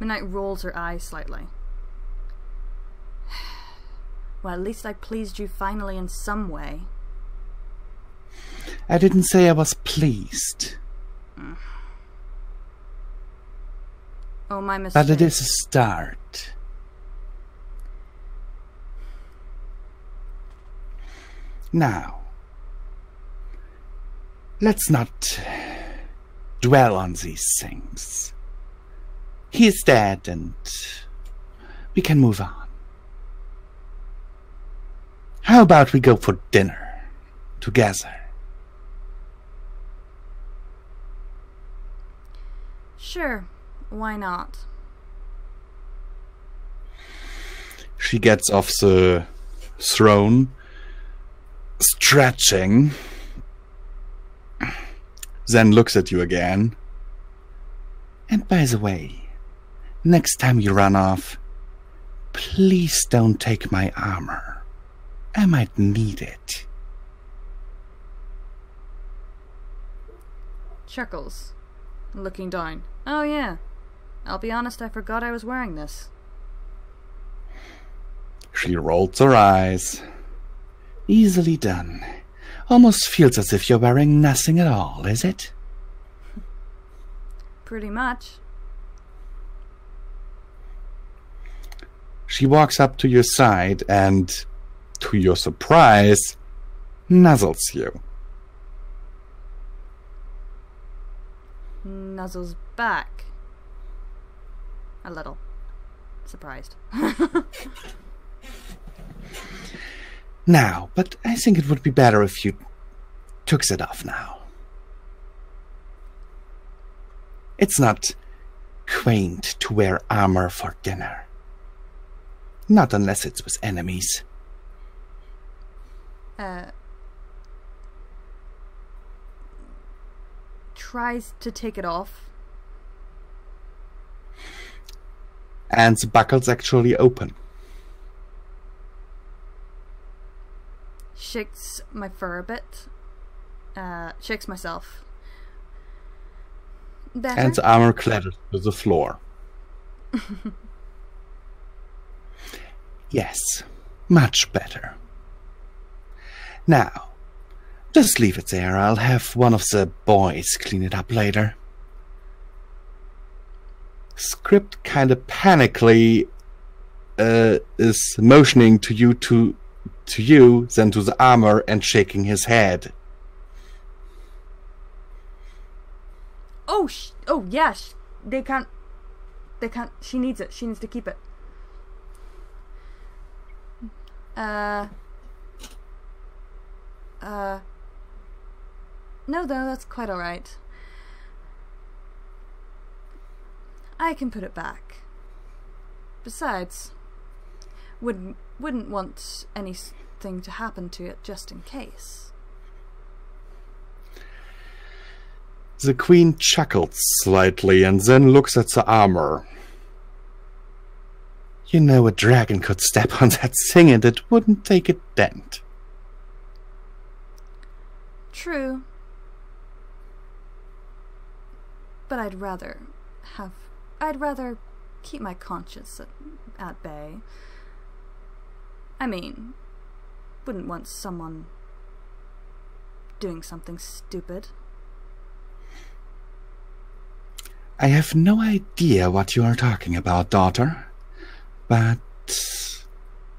Midnight rolls her eyes slightly. Well, at least I pleased you finally in some way. I didn't say I was pleased. Oh, my mistake. But it is a start. Now, let's not dwell on these things. He is dead and we can move on. How about we go for dinner together? Sure, why not? She gets off the throne, stretching, then looks at you again. And by the way, next time you run off, please don't take my armor. I might need it. Chuckles, looking down. Oh yeah, I'll be honest, I forgot I was wearing this. She rolls her eyes. Easily done. Almost feels as if you're wearing nothing at all, is it? Pretty much. She walks up to your side and, to your surprise, nuzzles you. Nuzzles back. A little. Surprised. Now, but I think it would be better if you took it off now. It's not quaint to wear armor for dinner. Not unless it's with enemies. Tries to take it off. And the buckle's actually open. Shakes my fur a bit. Shakes myself. Better? And the armor clatters to the floor. Yes, much better. Now, just leave it there. I'll have one of the boys clean it up later. Script kind of panically is motioning to you, then to the armor, and shaking his head. Oh yes, they can't. She needs it. She needs to keep it. No, though, that's quite alright. I can put it back. Besides, wouldn't want anything to happen to it just in case. The queen chuckles slightly and then looks at the armor. You know, a dragon could step on that thing and it wouldn't take a dent. True. But I'd rather keep my conscience at bay. I mean, wouldn't want someone doing something stupid. I have no idea what you are talking about, daughter. But...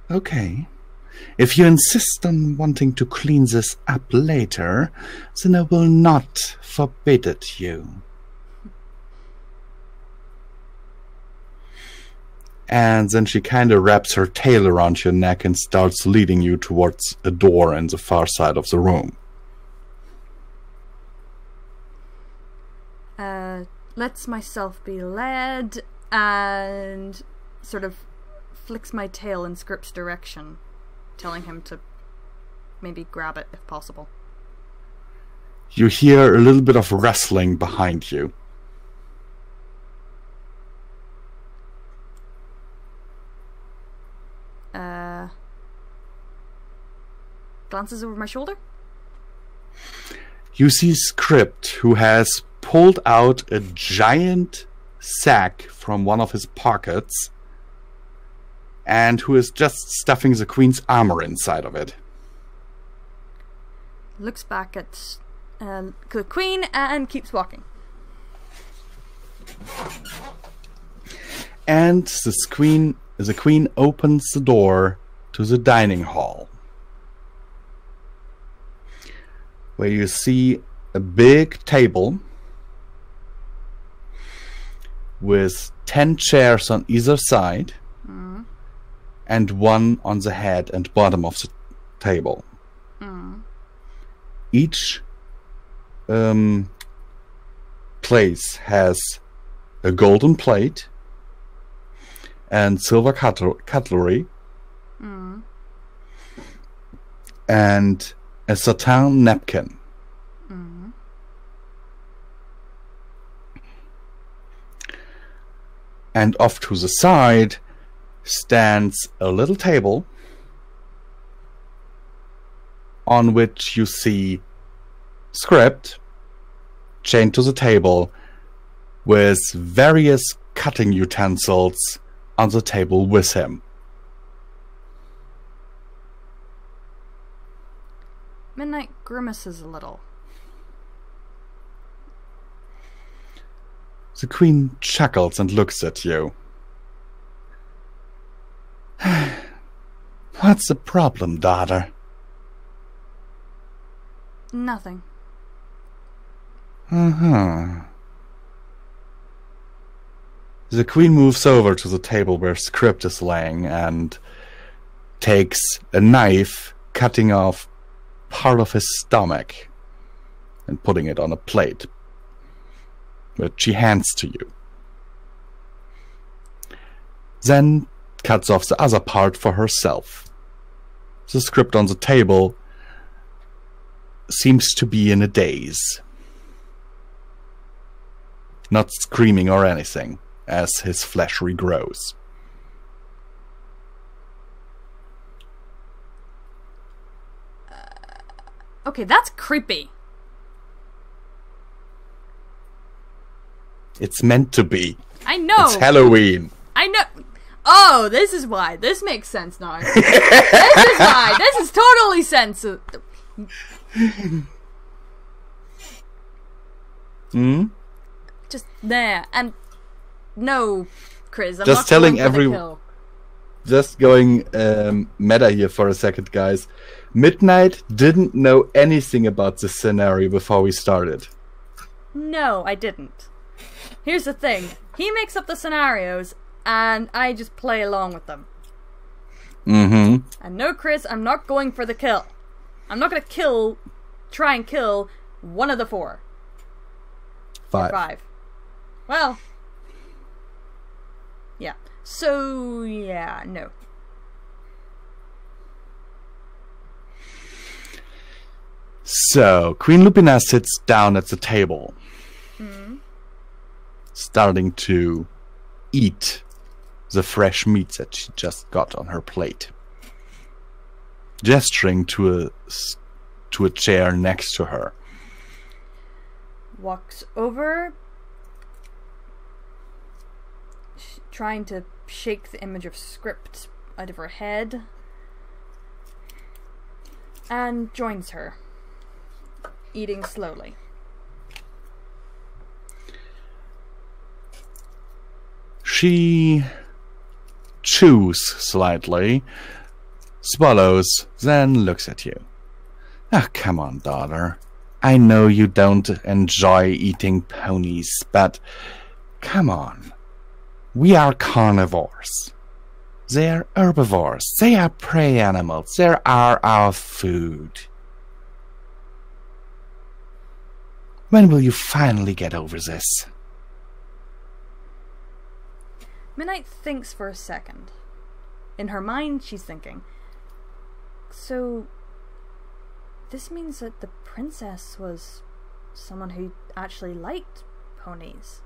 okay. If you insist on wanting to clean this up later, then I will not forbid it you. And then she kind of wraps her tail around your neck and starts leading you towards a door in the far side of the room. Lets myself be led and sort of flicks my tail in Script's direction, telling him to maybe grab it if possible. You hear a little bit of rustling behind you. Glances over my shoulder. You see Script, who has pulled out a giant sack from one of his pockets and who is just stuffing the queen's armor inside of it. Looks back at the queen and keeps walking. And the queen opens the door to the dining hall, where you see a big table with 10 chairs on either side, and one on the head and bottom of the table. Each place has a golden plate and silver cutlery and a satin napkin. And off to the side stands a little table on which you see Script chained to the table with various cutting utensils on the table with him. Midnight grimaces a little. The queen chuckles and looks at you. What's the problem, daughter? Nothing. The queen moves over to the table where Script is laying and takes a knife, cutting off part of his stomach and putting it on a plate, which she hands to you. Then cuts off the other part for herself. The Script on the table seems to be in a daze, not screaming or anything as his flesh regrows. Okay, that's creepy. It's meant to be. I know. It's Halloween. I know. Oh, this is why. This makes sense now. This is why. This is totally sense. Just there. And no, Chris, I'm just not telling going for the everyone. kill. Just going meta here for a second, guys. Midnight didn't know anything about this scenario before we started. No, I didn't. Here's the thing. He makes up the scenarios, and I just play along with them. And no, Chris, I'm not going for the kill. I'm not going to try and kill one of the four. Five. Well. Yeah. So, yeah, no. So, Queen Lupina sits down at the table, starting to eat the fresh meat that she just got on her plate, gesturing to a to a chair next to her. Walks over, trying to shake the image of Script out of her head, and joins her, eating slowly. She chews slightly, swallows, then looks at you. Ah, come on, daughter. I know you don't enjoy eating ponies, but come on. We are carnivores. They are herbivores. They are prey animals. They are our food. When will you finally get over this? Midnight thinks for a second. In her mind, she's thinking, so this means that the princess was someone who actually liked ponies,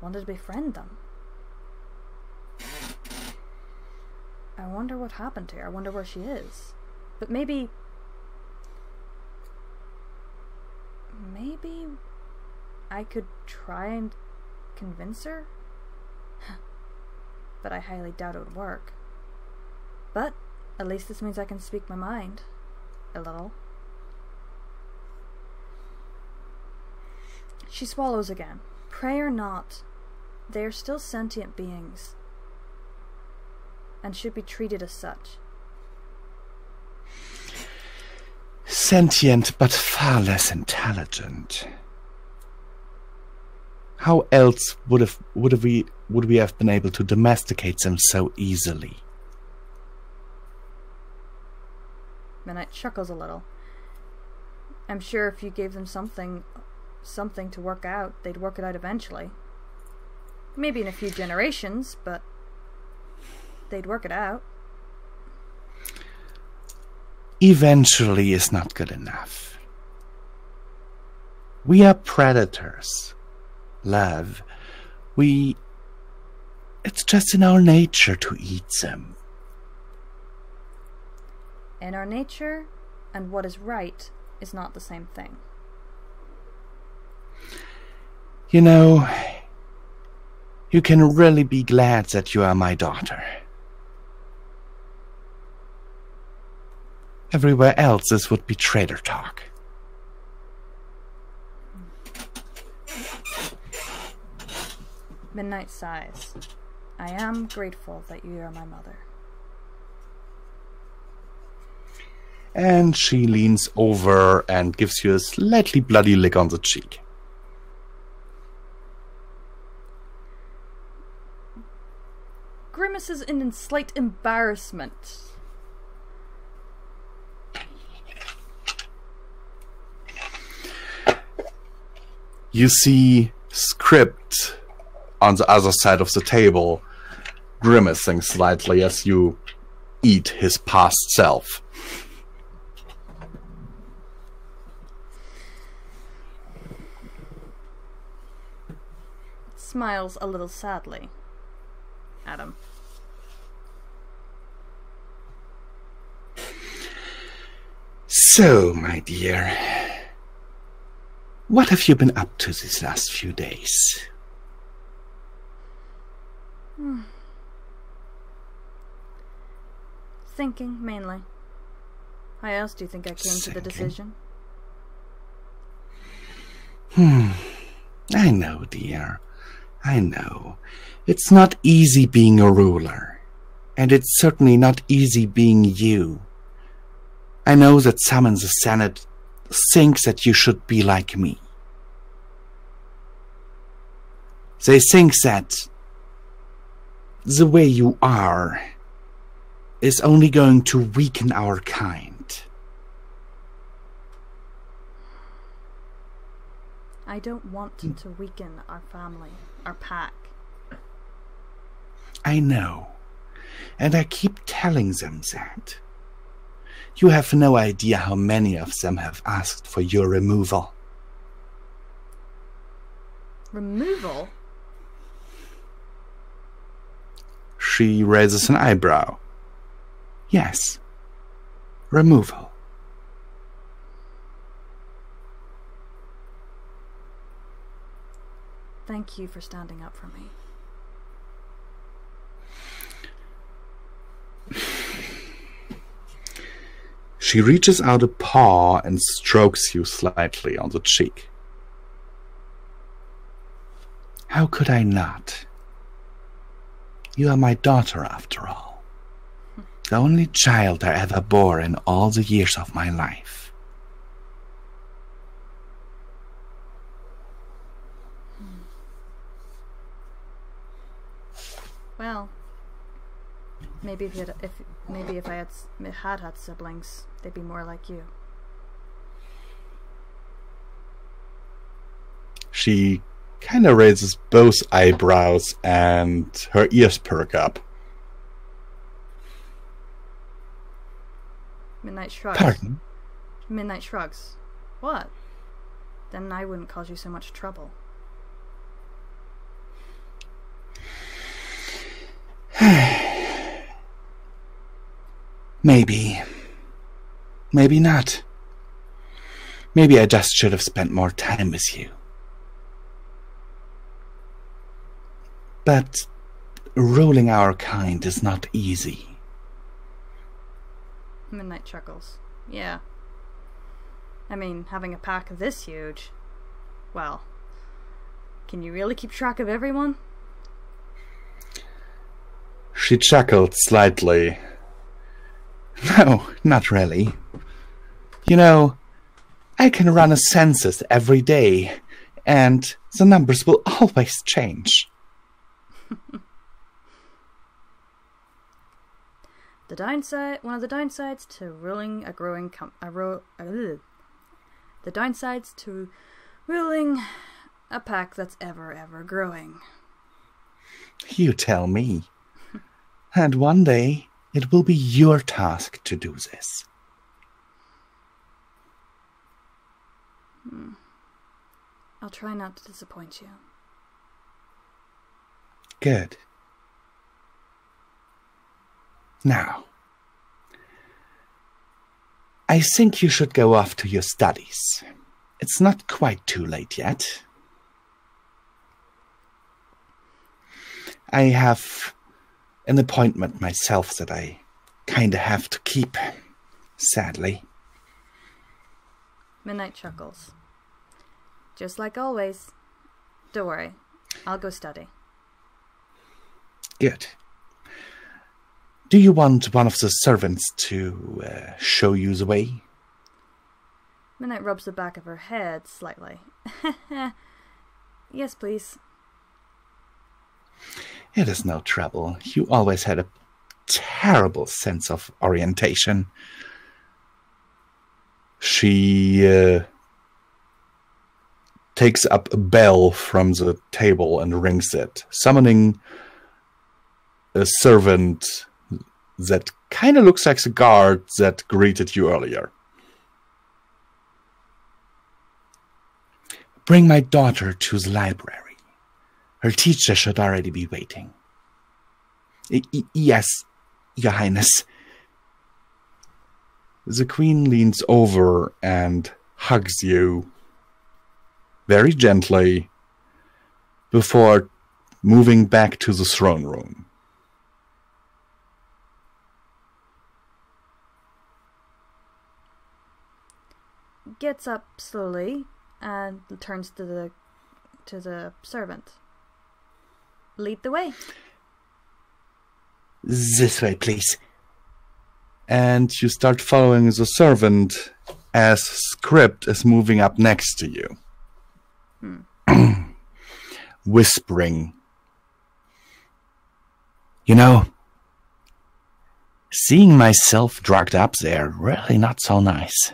wanted to befriend them. I wonder what happened to her. I wonder where she is. But maybe I could try and convince her? But I highly doubt it would work. But at least this means I can speak my mind a little. She swallows again. Prey or not, they are still sentient beings, and should be treated as such. Sentient, but far less intelligent. How else would we have been able to domesticate them so easily? Midnight chuckles a little. I'm sure if you gave them something to work out, they'd work it out eventually. Maybe in a few generations, but they'd work it out. Eventually is not good enough. We are predators. Love. It's just in our nature to eat them. In our nature, and what is right is not the same thing. You know, you can really be glad that you are my daughter. Everywhere else this would be traitor talk. Midnight sighs. I am grateful that you are my mother. And she leans over and gives you a slightly bloody lick on the cheek. Grimaces in slight embarrassment. You see Script on the other side of the table, grimacing slightly as you eat his past self. Smiles a little sadly at him. So, my dear, what have you been up to these last few days? Thinking, mainly. How else do you think I came to the decision? I know, dear. I know. It's not easy being a ruler. And it's certainly not easy being you. I know that some in the Senate think that you should be like me. They think that the way you are is only going to weaken our kind. I don't want to weaken our family, our pack. I know. And I keep telling them that. You have no idea how many of them have asked for your removal. Removal? She raises an eyebrow. Yes. Removal. Thank you for standing up for me. She reaches out a paw and strokes you slightly on the cheek. How could I not? You are my daughter, after all. The only child I ever bore in all the years of my life. Well, maybe if I had siblings, they'd be more like you. She kind of raises both eyebrows and her ears perk up. Midnight shrugs. Pardon? Midnight shrugs. What? Then I wouldn't cause you so much trouble. Maybe. Maybe not. Maybe I just should have spent more time with you. But ruling our kind is not easy. Midnight chuckles. Yeah. I mean, having a pack this huge... Well, can you really keep track of everyone? She chuckled slightly. No, not really. You know, I can run a census every day, and the numbers will always change. One of the downsides to ruling a growing the downsides to ruling a pack that's ever growing. You tell me. And one day, it will be your task to do this. I'll try not to disappoint you. Good. Now, I think you should go off to your studies. It's not quite too late yet. I have an appointment myself that I kinda have to keep, sadly. Midnight chuckles. Just like always. Don't worry. I'll go study. Good. Do you want one of the servants to show you the way? Midnight rubs the back of her head slightly. Yes, please. It is no trouble. You always had a terrible sense of orientation. She takes up a bell from the table and rings it, summoning a servant that kind of looks like the guard that greeted you earlier. Bring my daughter to the library. Her teacher should already be waiting. Yes, Your Highness. The Queen leans over and hugs you very gently before moving back to the throne room. Gets up slowly and turns to the servant. Lead the way. This way, please. And you start following the servant as Script is moving up next to you. Whispering. You know, seeing myself drugged up there, really not so nice.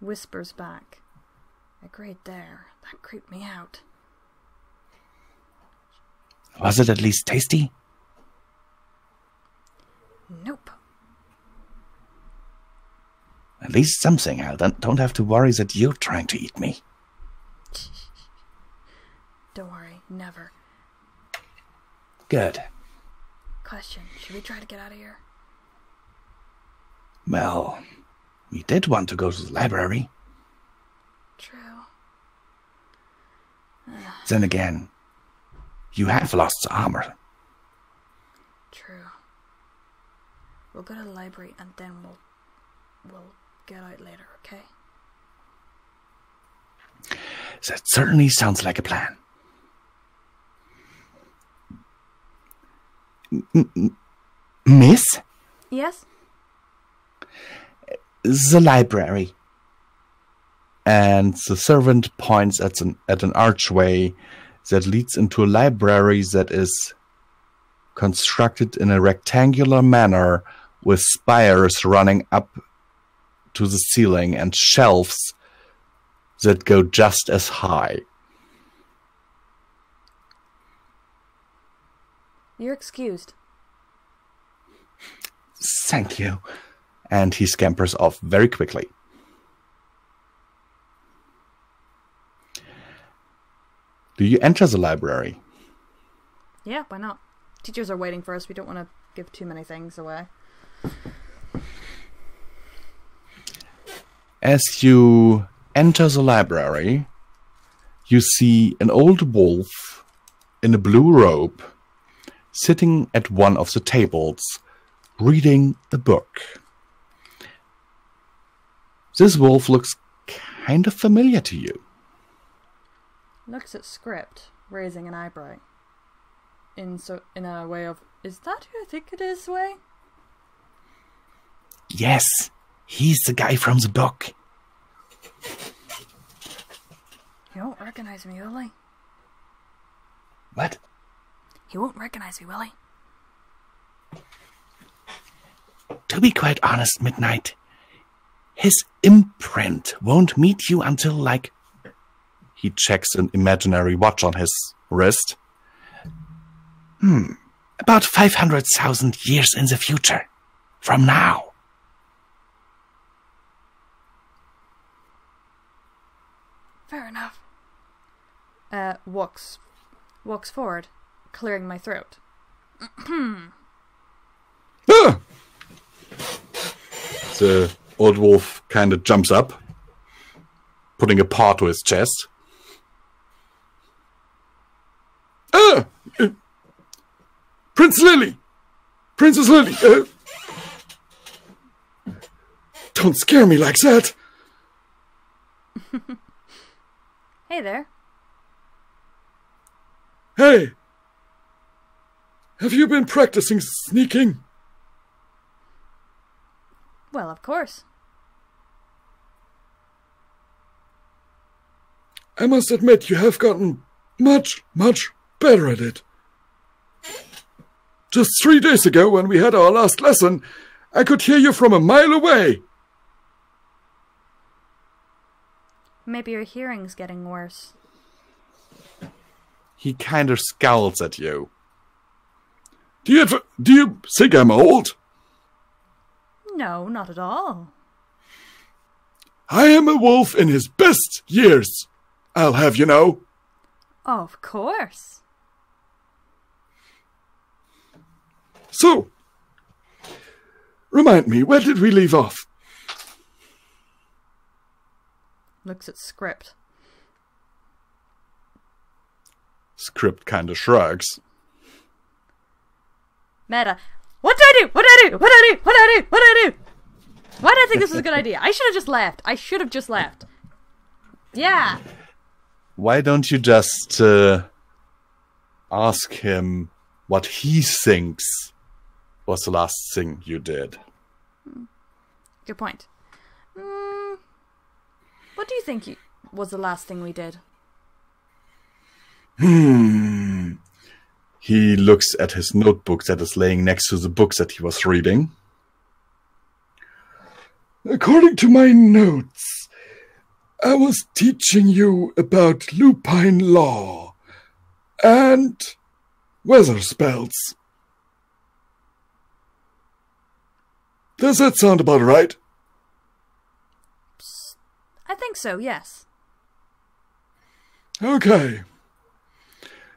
Whispers back. Agreed there. That creeped me out. Was it at least tasty? Nope. At least something. I don't have to worry that you're trying to eat me. Don't worry, never. Good. Question, should we try to get out of here? Well, we did want to go to the library. True. Then again, you have lost armor. True. We'll go to the library and then we'll get out later, okay? That certainly sounds like a plan. Miss? Yes? The library. And the servant points at an archway that leads into a library that is constructed in a rectangular manner with spires running up to the ceiling and shelves that go just as high. You're excused. Thank you. And he scampers off very quickly. Do you enter the library? Yeah, why not? Teachers are waiting for us. We don't want to give too many things away. As you enter the library, you see an old wolf in a blue robe sitting at one of the tables, reading a book. This wolf looks kind of familiar to you. Looks at Script, raising an eyebrow. In a way of, is that who I think it is way? Yes, he's the guy from the book. He won't recognize me, will he? What? He won't recognize me, will he? To be quite honest, Midnight, his imprint won't meet you until, like... He checks an imaginary watch on his wrist. About 500,000 years in the future. From now. Fair enough. Walks forward, clearing my throat. Ah! The old wolf kind of jumps up, putting a paw to his chest. Ah! Princess Lily! Don't scare me like that! Hey there. Hey! Have you been practicing sneaking? Well, of course. I must admit you have gotten much, much better at it. Just 3 days ago, when we had our last lesson, I could hear you from a mile away. Maybe your hearing's getting worse. He kind of scowls at you. Do you think I'm old? No, not at all. I am a wolf in his best years, I'll have you know. Of course. So, remind me, where did we leave off? Looks at Script. Script kind of shrugs. Meta. What do I do? What do I do? What do I do? What do I do? What do I do? Why did I think this was a good idea? I should have just left. Yeah. Why don't you just ask him what he thinks was the last thing you did? Good point. What do you think was the last thing we did? He looks at his notebook that is laying next to the books that he was reading. According to my notes, I was teaching you about lupine law and weather spells. Does that sound about right? I think so, yes. Okay.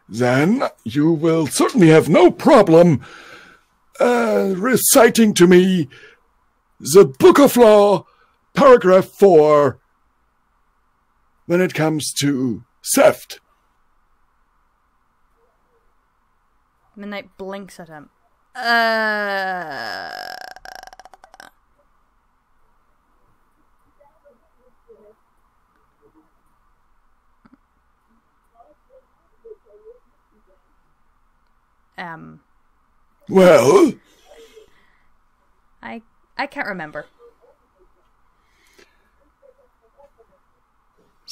Then you will certainly have no problem reciting to me the Book of Law, paragraph 4, when it comes to theft. Midnight blinks at him. Well? I can't remember.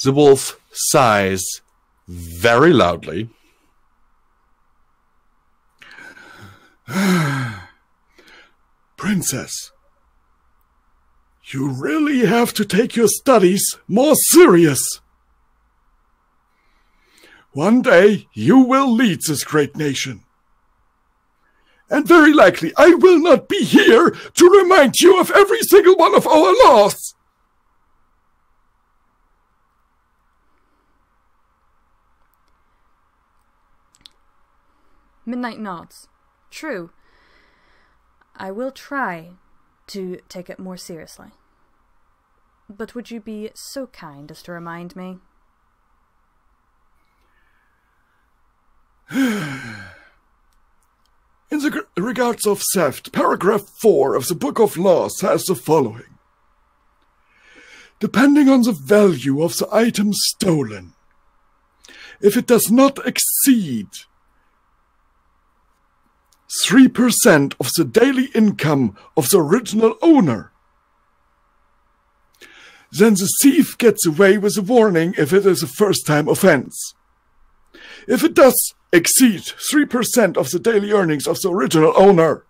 The wolf sighs very loudly. Princess, you really have to take your studies more serious. One day you will lead this great nation. And very likely I will not be here to remind you of every single one of our laws. Midnight nods. True. I will try to take it more seriously. But would you be so kind as to remind me? In the regards of theft, paragraph 4 of the Book of Laws says the following. Depending on the value of the item stolen, if it does not exceed 3% of the daily income of the original owner, then the thief gets away with a warning if it is a first-time offense. If it does exceed 3% of the daily earnings of the original owner,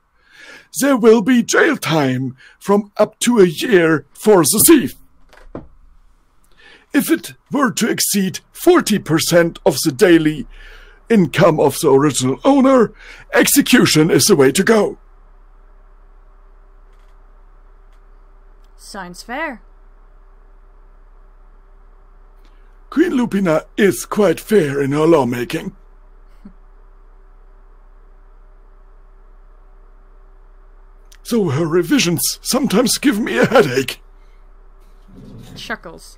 there will be jail time from up to a year for the thief. If it were to exceed 40% of the daily income of the original owner, execution is the way to go. Sounds fair. Queen Lupina is quite fair in her lawmaking. So her revisions sometimes give me a headache. Chuckles.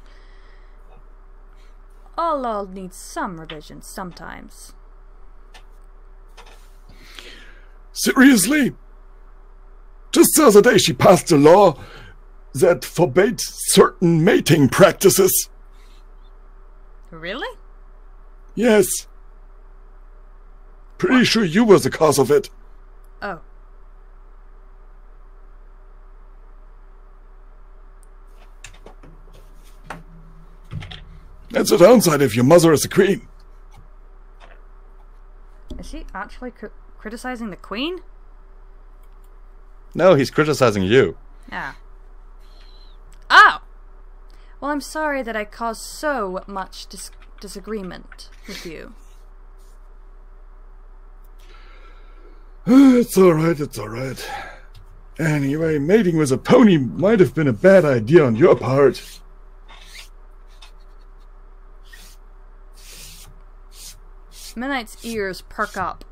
All law needs some revisions sometimes. Seriously? Just the other day she passed a law that forbade certain mating practices. Really? Yes. Pretty sure you were the cause of it. Oh. That's the downside if your mother is a queen. Is he actually criticizing the queen? No, he's criticizing you. Ah. Oh! Well, I'm sorry that I caused so much disagreement with you. It's alright, it's alright. Anyway, mating with a pony might have been a bad idea on your part. Midnight's ears perk up.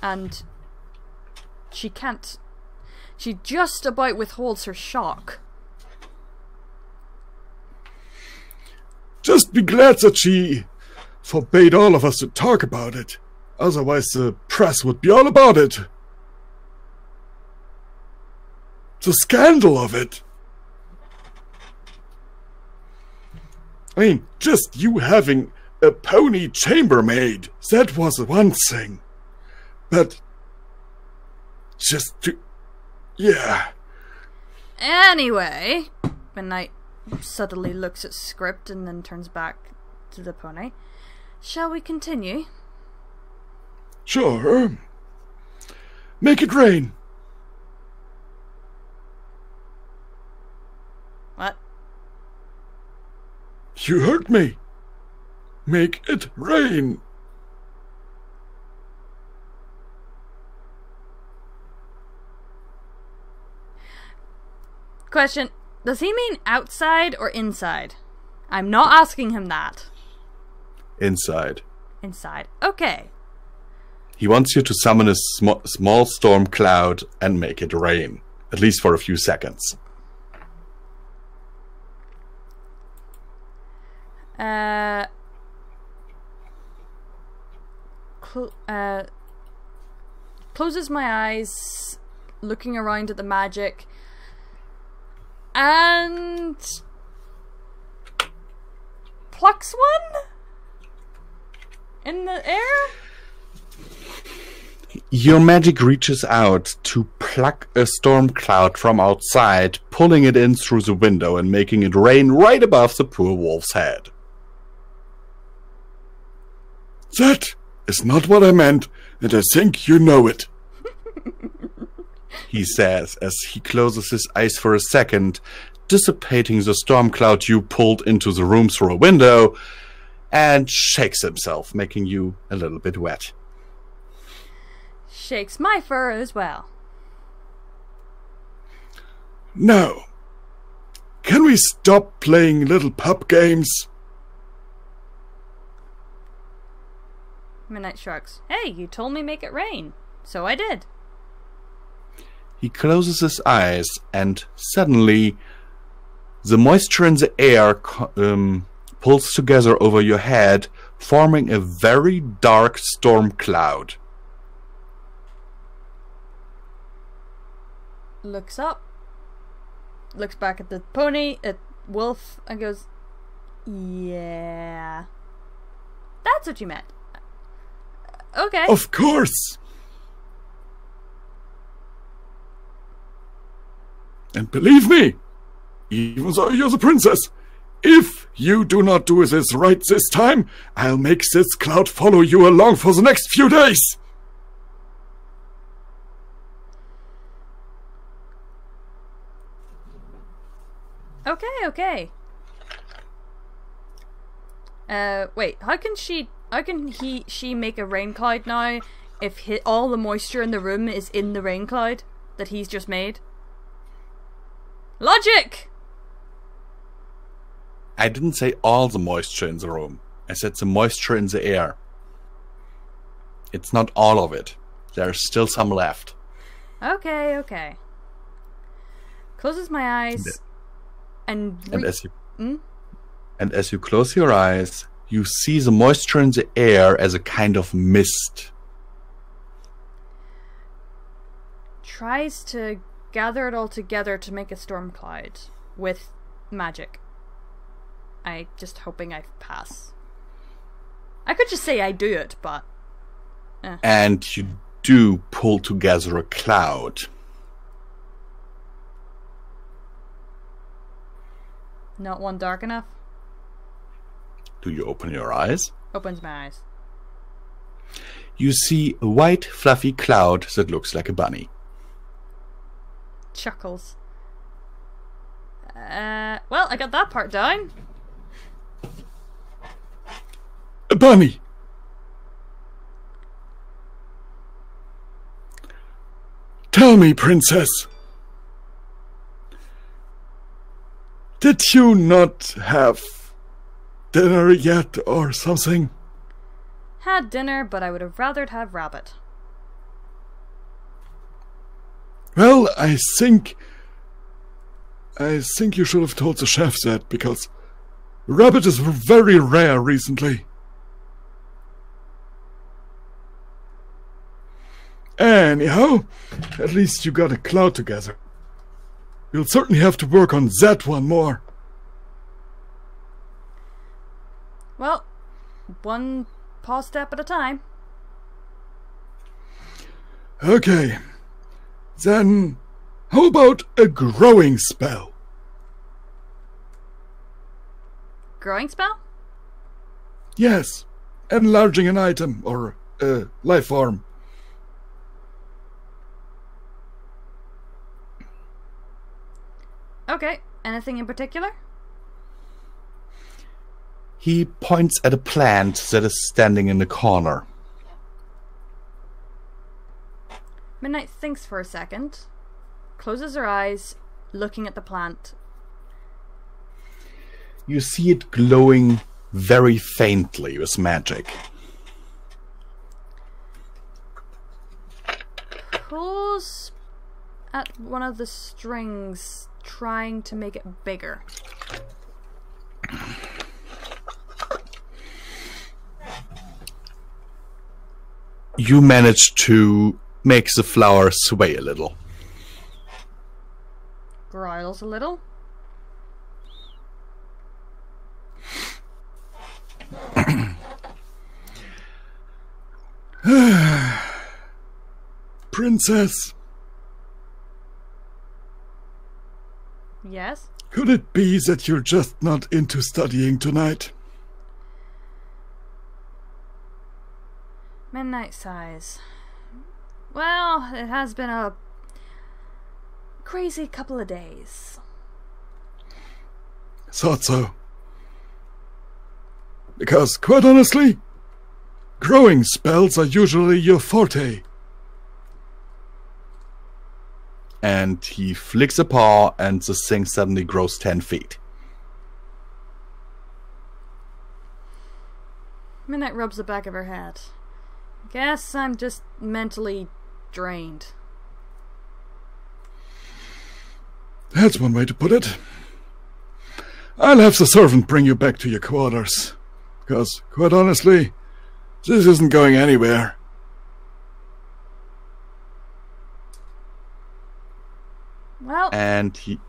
And she can't... She just about withholds her shock. Just be glad that she forbade all of us to talk about it. Otherwise the press would be all about it. The scandal of it. I mean, just you having a pony chambermaid, that was one thing. But just to... yeah. Anyway, Midnight suddenly looks at Script and then turns back to the pony. Shall we continue? Sure. Make it rain. What? You heard me. Make it rain. Question. Does he mean outside or inside? I'm not asking him that. Inside. Inside. Okay. He wants you to summon a small storm cloud and make it rain. At least for a few seconds. closes my eyes, looking around at the magic, and plucks one in the air. Your magic reaches out to pluck a storm cloud from outside, pulling it in through the window and making it rain right above the poor wolf's head. That is not what I meant, and I think you know it. He says as he closes his eyes for a second, dissipating the storm cloud you pulled into the room through a window, and shakes himself, making you a little bit wet. Shakes my fur as well. Now, can we stop playing little pup games? Midnight shrugs. Hey, you told me make it rain. So I did. He closes his eyes, and suddenly the moisture in the air pulls together over your head, forming a very dark storm cloud. Looks up. Looks back at the pony, at Wolf, and goes, yeah. That's what you meant. Okay. Of course! And believe me, even though you're the princess, if you do not do this right this time, I'll make this cloud follow you along for the next few days. Okay. Wait, how can she make a rain cloud now if all the moisture in the room is in the rain cloud that he's just made? Logic! I didn't say all the moisture in the room. I said the moisture in the air. It's not all of it. There's still some left. Okay. Closes my eyes and as you close your eyes, you see the moisture in the air as a kind of mist. Tries to gather it all together to make a storm cloud with magic. I just hoping I pass. I could just say I do it, but And you do pull together a cloud. Not one dark enough. Do you open your eyes? Opens my eyes. You see a white, fluffy cloud that looks like a bunny. Chuckles. Well, I got that part down. A bunny! Tell me, princess. Did you not have dinner yet or something? Had dinner, but I would have rathered have rabbit. Well, I think you should have told the chef that, because rabbit is very rare recently. Anyhow, at least you got a cloud together. You'll certainly have to work on that one more. Well, one paw step at a time. Okay. Then, how about a growing spell? Growing spell? Yes. Enlarging an item or a life form. Okay. Anything in particular? He points at a plant that is standing in the corner. Midnight thinks for a second, closes her eyes, looking at the plant. You see it glowing very faintly with magic. Pulls at one of the strings, trying to make it bigger. You manage to makes the flower sway a little. Growls a little. Princess, Yes? could it be that you're just not into studying tonight? Midnight sighs. Well, it has been a crazy couple of days. Thought so. Because, quite honestly, growing spells are usually your forte. And he flicks a paw, and the thing suddenly grows 10 feet. Midnight rubs the back of her head. Guess I'm just mentally drained. That's one way to put it. I'll have the servant bring you back to your quarters. Because, quite honestly, this isn't going anywhere. Well, And he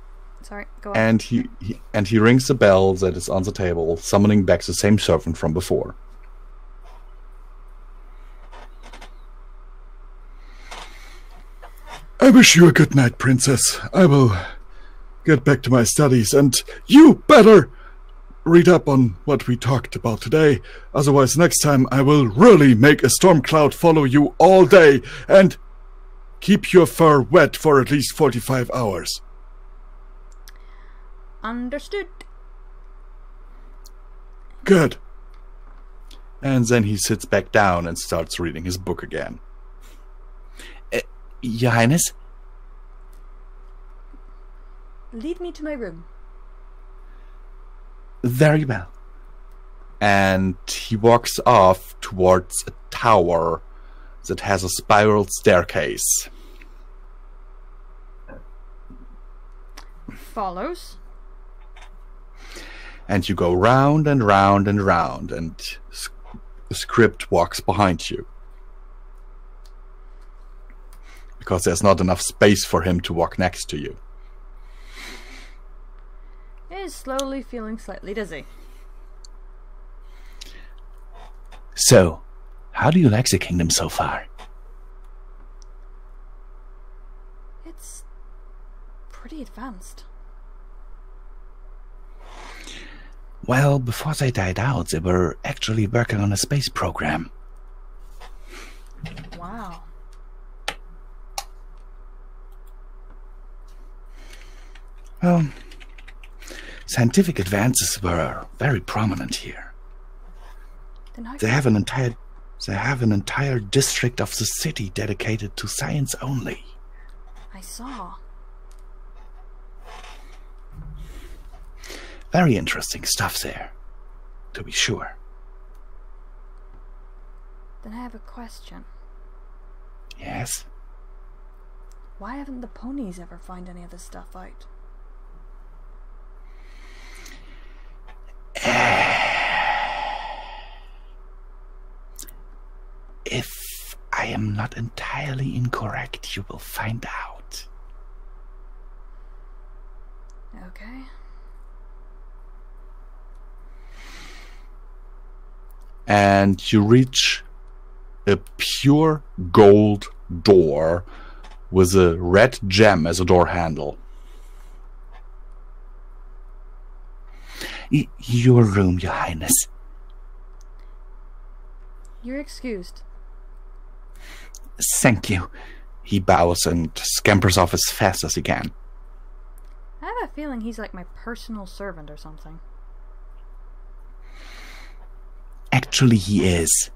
sorry, go on. and he rings the bell that is on the table, summoning back the same servant from before. I wish you a good night, Princess. I will get back to my studies, and you better read up on what we talked about today. Otherwise, next time I will really make a storm cloud follow you all day and keep your fur wet for at least 45 hours. Understood. Good. And then he sits back down and starts reading his book again. Your Highness? Lead me to my room. Very well. And he walks off towards a tower that has a spiral staircase. Follows. And you go round and round and round, and the script walks behind you. Because there's not enough space for him to walk next to you. Is slowly feeling slightly dizzy. So, how do you like the kingdom so far? It's pretty advanced. Well, before they died out, they were actually working on a space program. Wow. Well, scientific advances were very prominent here. Then how They have an entire district of the city dedicated to science only. I saw. Very interesting stuff there, to be sure. Then I have a question. Yes? Why haven't the ponies ever found any of this stuff out? If I am not entirely incorrect, you will find out. Okay. And you reach a pure gold door with a red gem as a door handle. Your room, Your Highness. You're excused. Thank you. He bows and scampers off as fast as he can. I have a feeling he's like my personal servant or something. Actually, he is.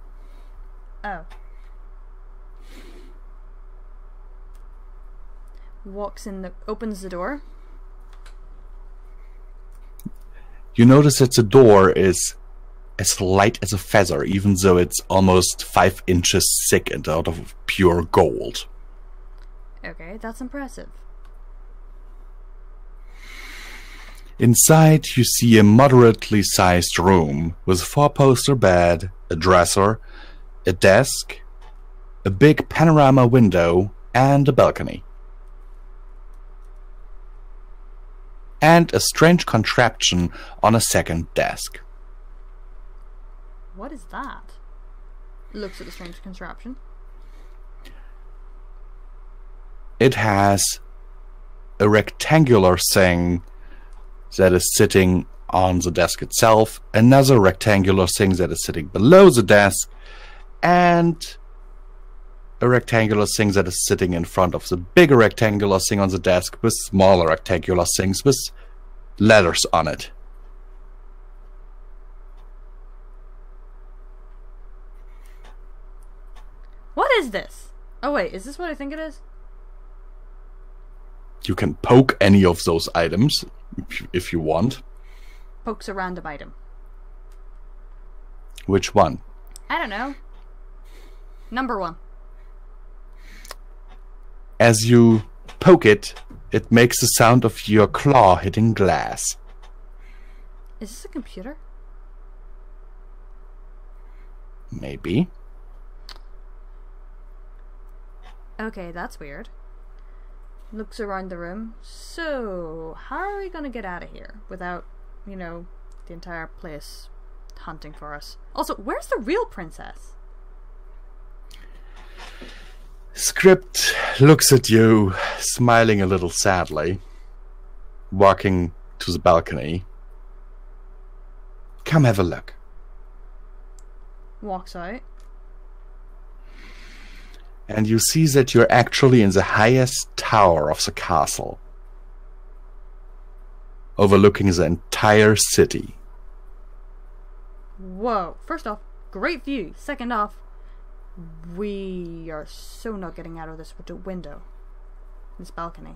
Oh. Opens the door. You notice that the door is as light as a feather, even though it's almost 5 inches thick and out of pure gold. Okay, that's impressive. Inside, you see a moderately sized room with a 4-poster bed, a dresser, a desk, a big panorama window, and a balcony. And a strange contraption on a second desk. What is that? Looks at the strange contraption. It has a rectangular thing that is sitting on the desk itself, another rectangular thing that is sitting below the desk, and a rectangular thing that is sitting in front of the bigger rectangular thing on the desk with smaller rectangular things with letters on it. What is this? Oh wait, is this what I think it is? You can poke any of those items if you want. Poke's a random item. Which one? I don't know. Number 1. As you poke it, it makes the sound of your claw hitting glass. Is this a computer? Maybe. Okay, that's weird. Looks around the room. So, how are we gonna get out of here without, you know, the entire place hunting for us? Also, where's the real princess? Script looks at you, smiling a little sadly, walking to the balcony. Come have a look. Walks out. And you see that you're actually in the highest tower of the castle, overlooking the entire city. Whoa. First off, great view. Second off, we are so not getting out of this window. This balcony.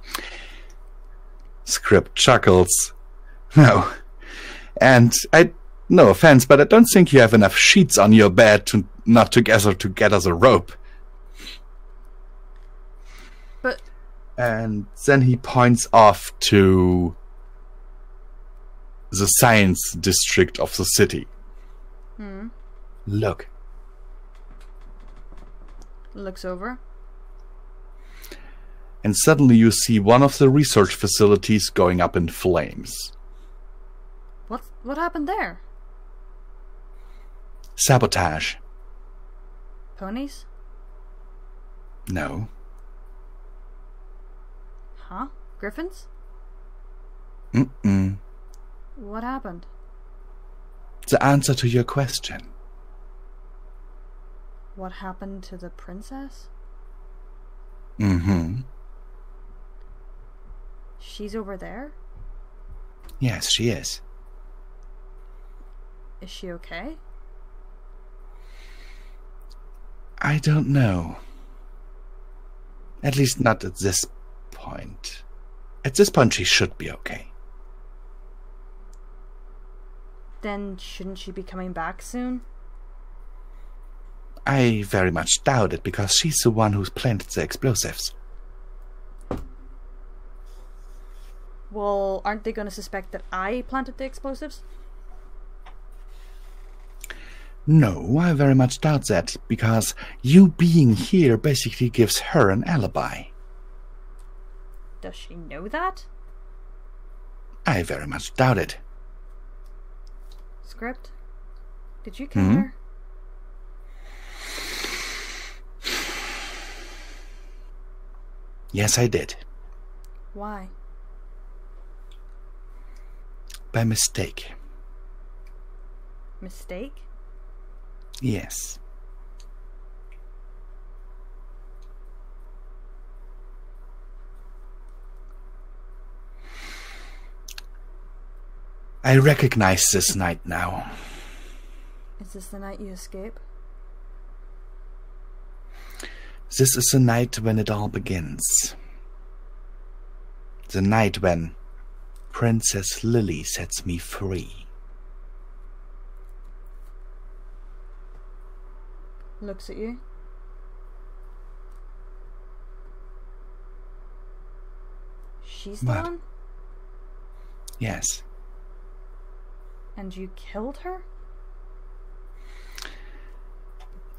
Script chuckles. No. And no offense, but I don't think you have enough sheets on your bed to knot together to get us a rope. But... And then he points off to the science district of the city. Look. Looks over. And suddenly you see one of the research facilities going up in flames. What happened there? Sabotage. Ponies? No. Huh? Griffins? Mm-mm. What happened? The answer to your question. What happened to the princess? Mm-hmm. She's over there? Yes, she is. Is she okay? I don't know. At least not at this point. At this point, she should be okay. Then shouldn't she be coming back soon? I very much doubt it, because she's the one who's planted the explosives. Well, aren't they going to suspect that I planted the explosives? No, I very much doubt that, because you being here basically gives her an alibi. Does she know that? I very much doubt it. Script? Did you kill her? Yes, I did. Why? By mistake. Mistake? Yes. I recognize this night now. Is this the night you escape? This is the night when it all begins. The night when Princess Lily sets me free. Looks at you. She's the What? one? Yes. And you killed her?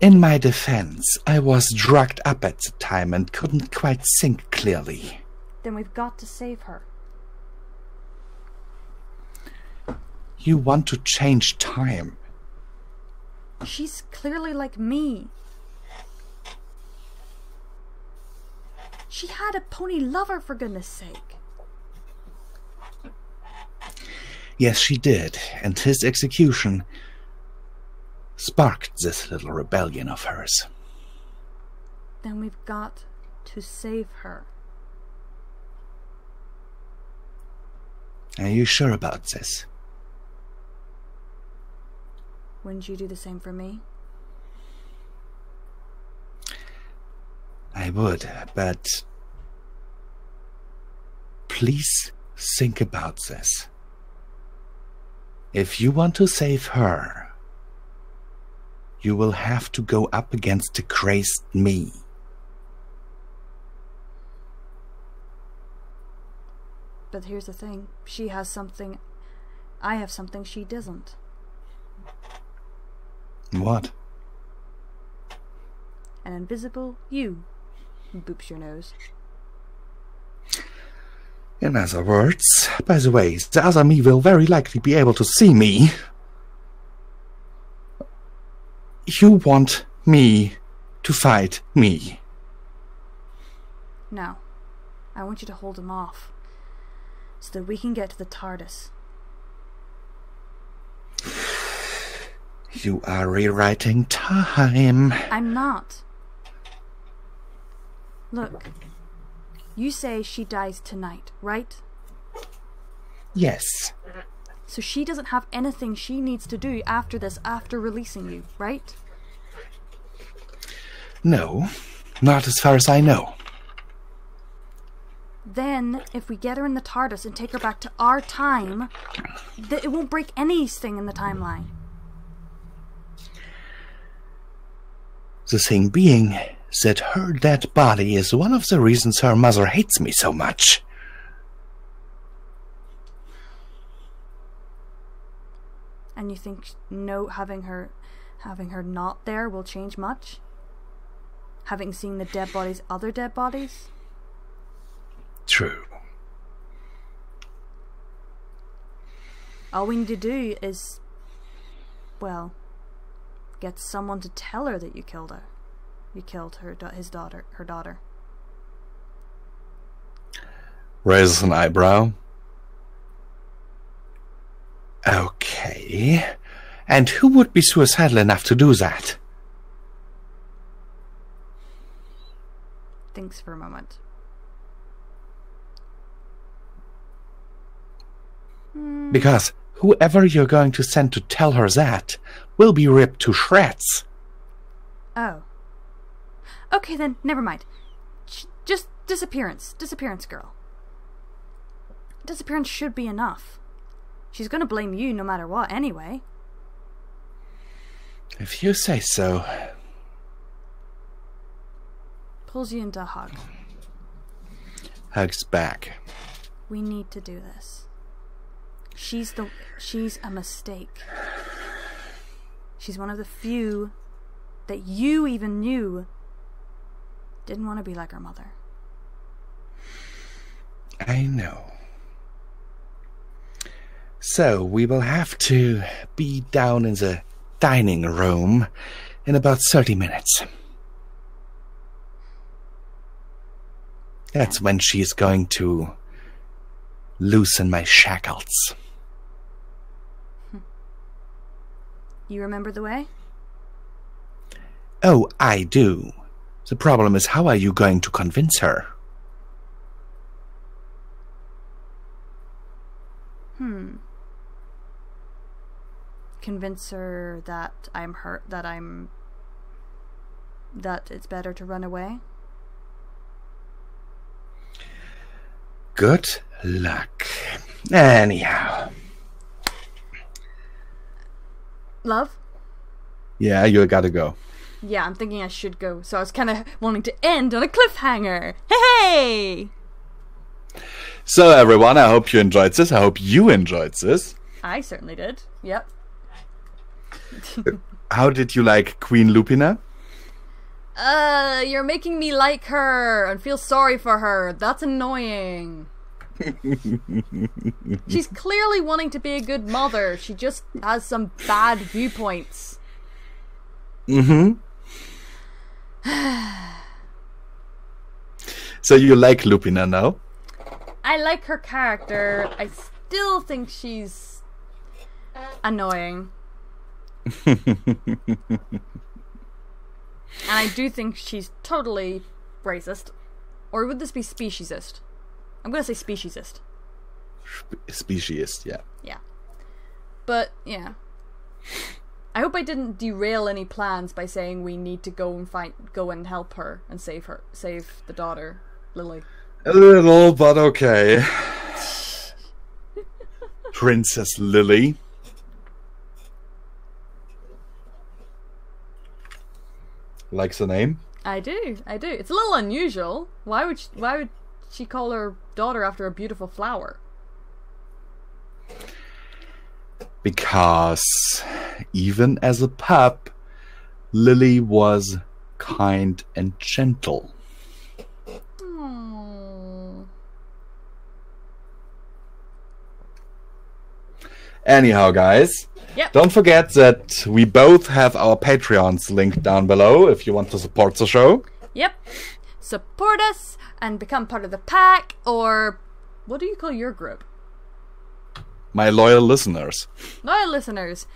In my defense, I was drugged up at the time and couldn't quite think clearly. Then we've got to save her. You want to change time. She's clearly like me. She had a pony lover, for goodness sake. Yes, she did, and his execution sparked this little rebellion of hers. Then we've got to save her. Are you sure about this? Wouldn't you do the same for me? I would, but please think about this. If you want to save her, you will have to go up against the crazed me. But here's the thing. She has something. I have something she doesn't. What? An invisible you. Boops your nose. In other words, by the way, the other me will very likely be able to see me. You want me to fight me. Now, I want you to hold him off, so that we can get to the TARDIS. You are rewriting time. I'm not. Look, you say she dies tonight, right? Yes. So she doesn't have anything she needs to do after this, after releasing you, right? No, not as far as I know. Then, if we get her in the TARDIS and take her back to our time, it won't break anything in the timeline. The thing being that her dead body is one of the reasons her mother hates me so much. And you think having her not there will change much? Having seen the dead bodies, other dead bodies? True. All we need to do is, well, get someone to tell her that you killed her. You killed her daughter. Raises an eyebrow. Okay. And who would be suicidal enough to do that? Thinks for a moment. Because whoever you're going to send to tell her that will be ripped to shreds. Oh. Okay then, never mind. Just disappearance. Disappearance girl. Disappearance should be enough. She's gonna blame you no matter what anyway. If you say so. Pulls you into a hug. Hugs back. We need to do this. She's a mistake. She's one of the few that you even knew didn't want to be like her mother. I know. So we will have to be down in the dining room in about 30 minutes. That's when she's going to loosen my shackles. You remember the way? Oh, I do. The problem is, how are you going to convince her? Convince her that I'm hurt, that it's better to run away? Good luck. Anyhow. Love? Yeah, you gotta go. Yeah, I'm thinking I should go, so I was kind of wanting to end on a cliffhanger. Hey! So everyone, I hope you enjoyed this. I hope you enjoyed this. I certainly did. Yep. How did you like Queen Lupina? You're making me like her and feel sorry for her. That's annoying. She's clearly wanting to be a good mother. She just has some bad viewpoints. Mm-hmm. So you like Lupina now? I like her character. I still think she's annoying. And I do think she's totally racist. Or would this be speciesist? I'm gonna say speciesist. Speciesist, yeah. Yeah. But, yeah. I hope I didn't derail any plans by saying we need to go and help her and save the daughter, Lily. A little, but okay. Princess Lily. Likes the name? I do. It's a little unusual. Why would she call her daughter after a beautiful flower? Because even as a pup, Lily was kind and gentle. Aww. Anyhow, guys, Yep. don't forget that we both have our Patreons linked down below if you want to support the show. Yep. Support us and become part of the pack, or what do you call your group? My loyal listeners. Loyal listeners.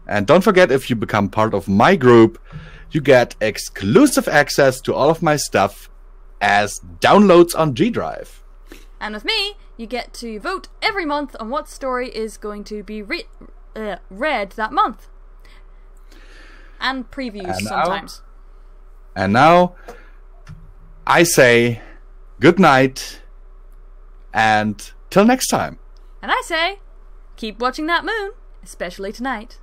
And don't forget, if you become part of my group, you get exclusive access to all of my stuff as downloads on G Drive. And with me, you get to vote every month on what story is going to be read that month. And previews sometimes. And now, I say good night and till next time. And I say, keep watching that moon, especially tonight.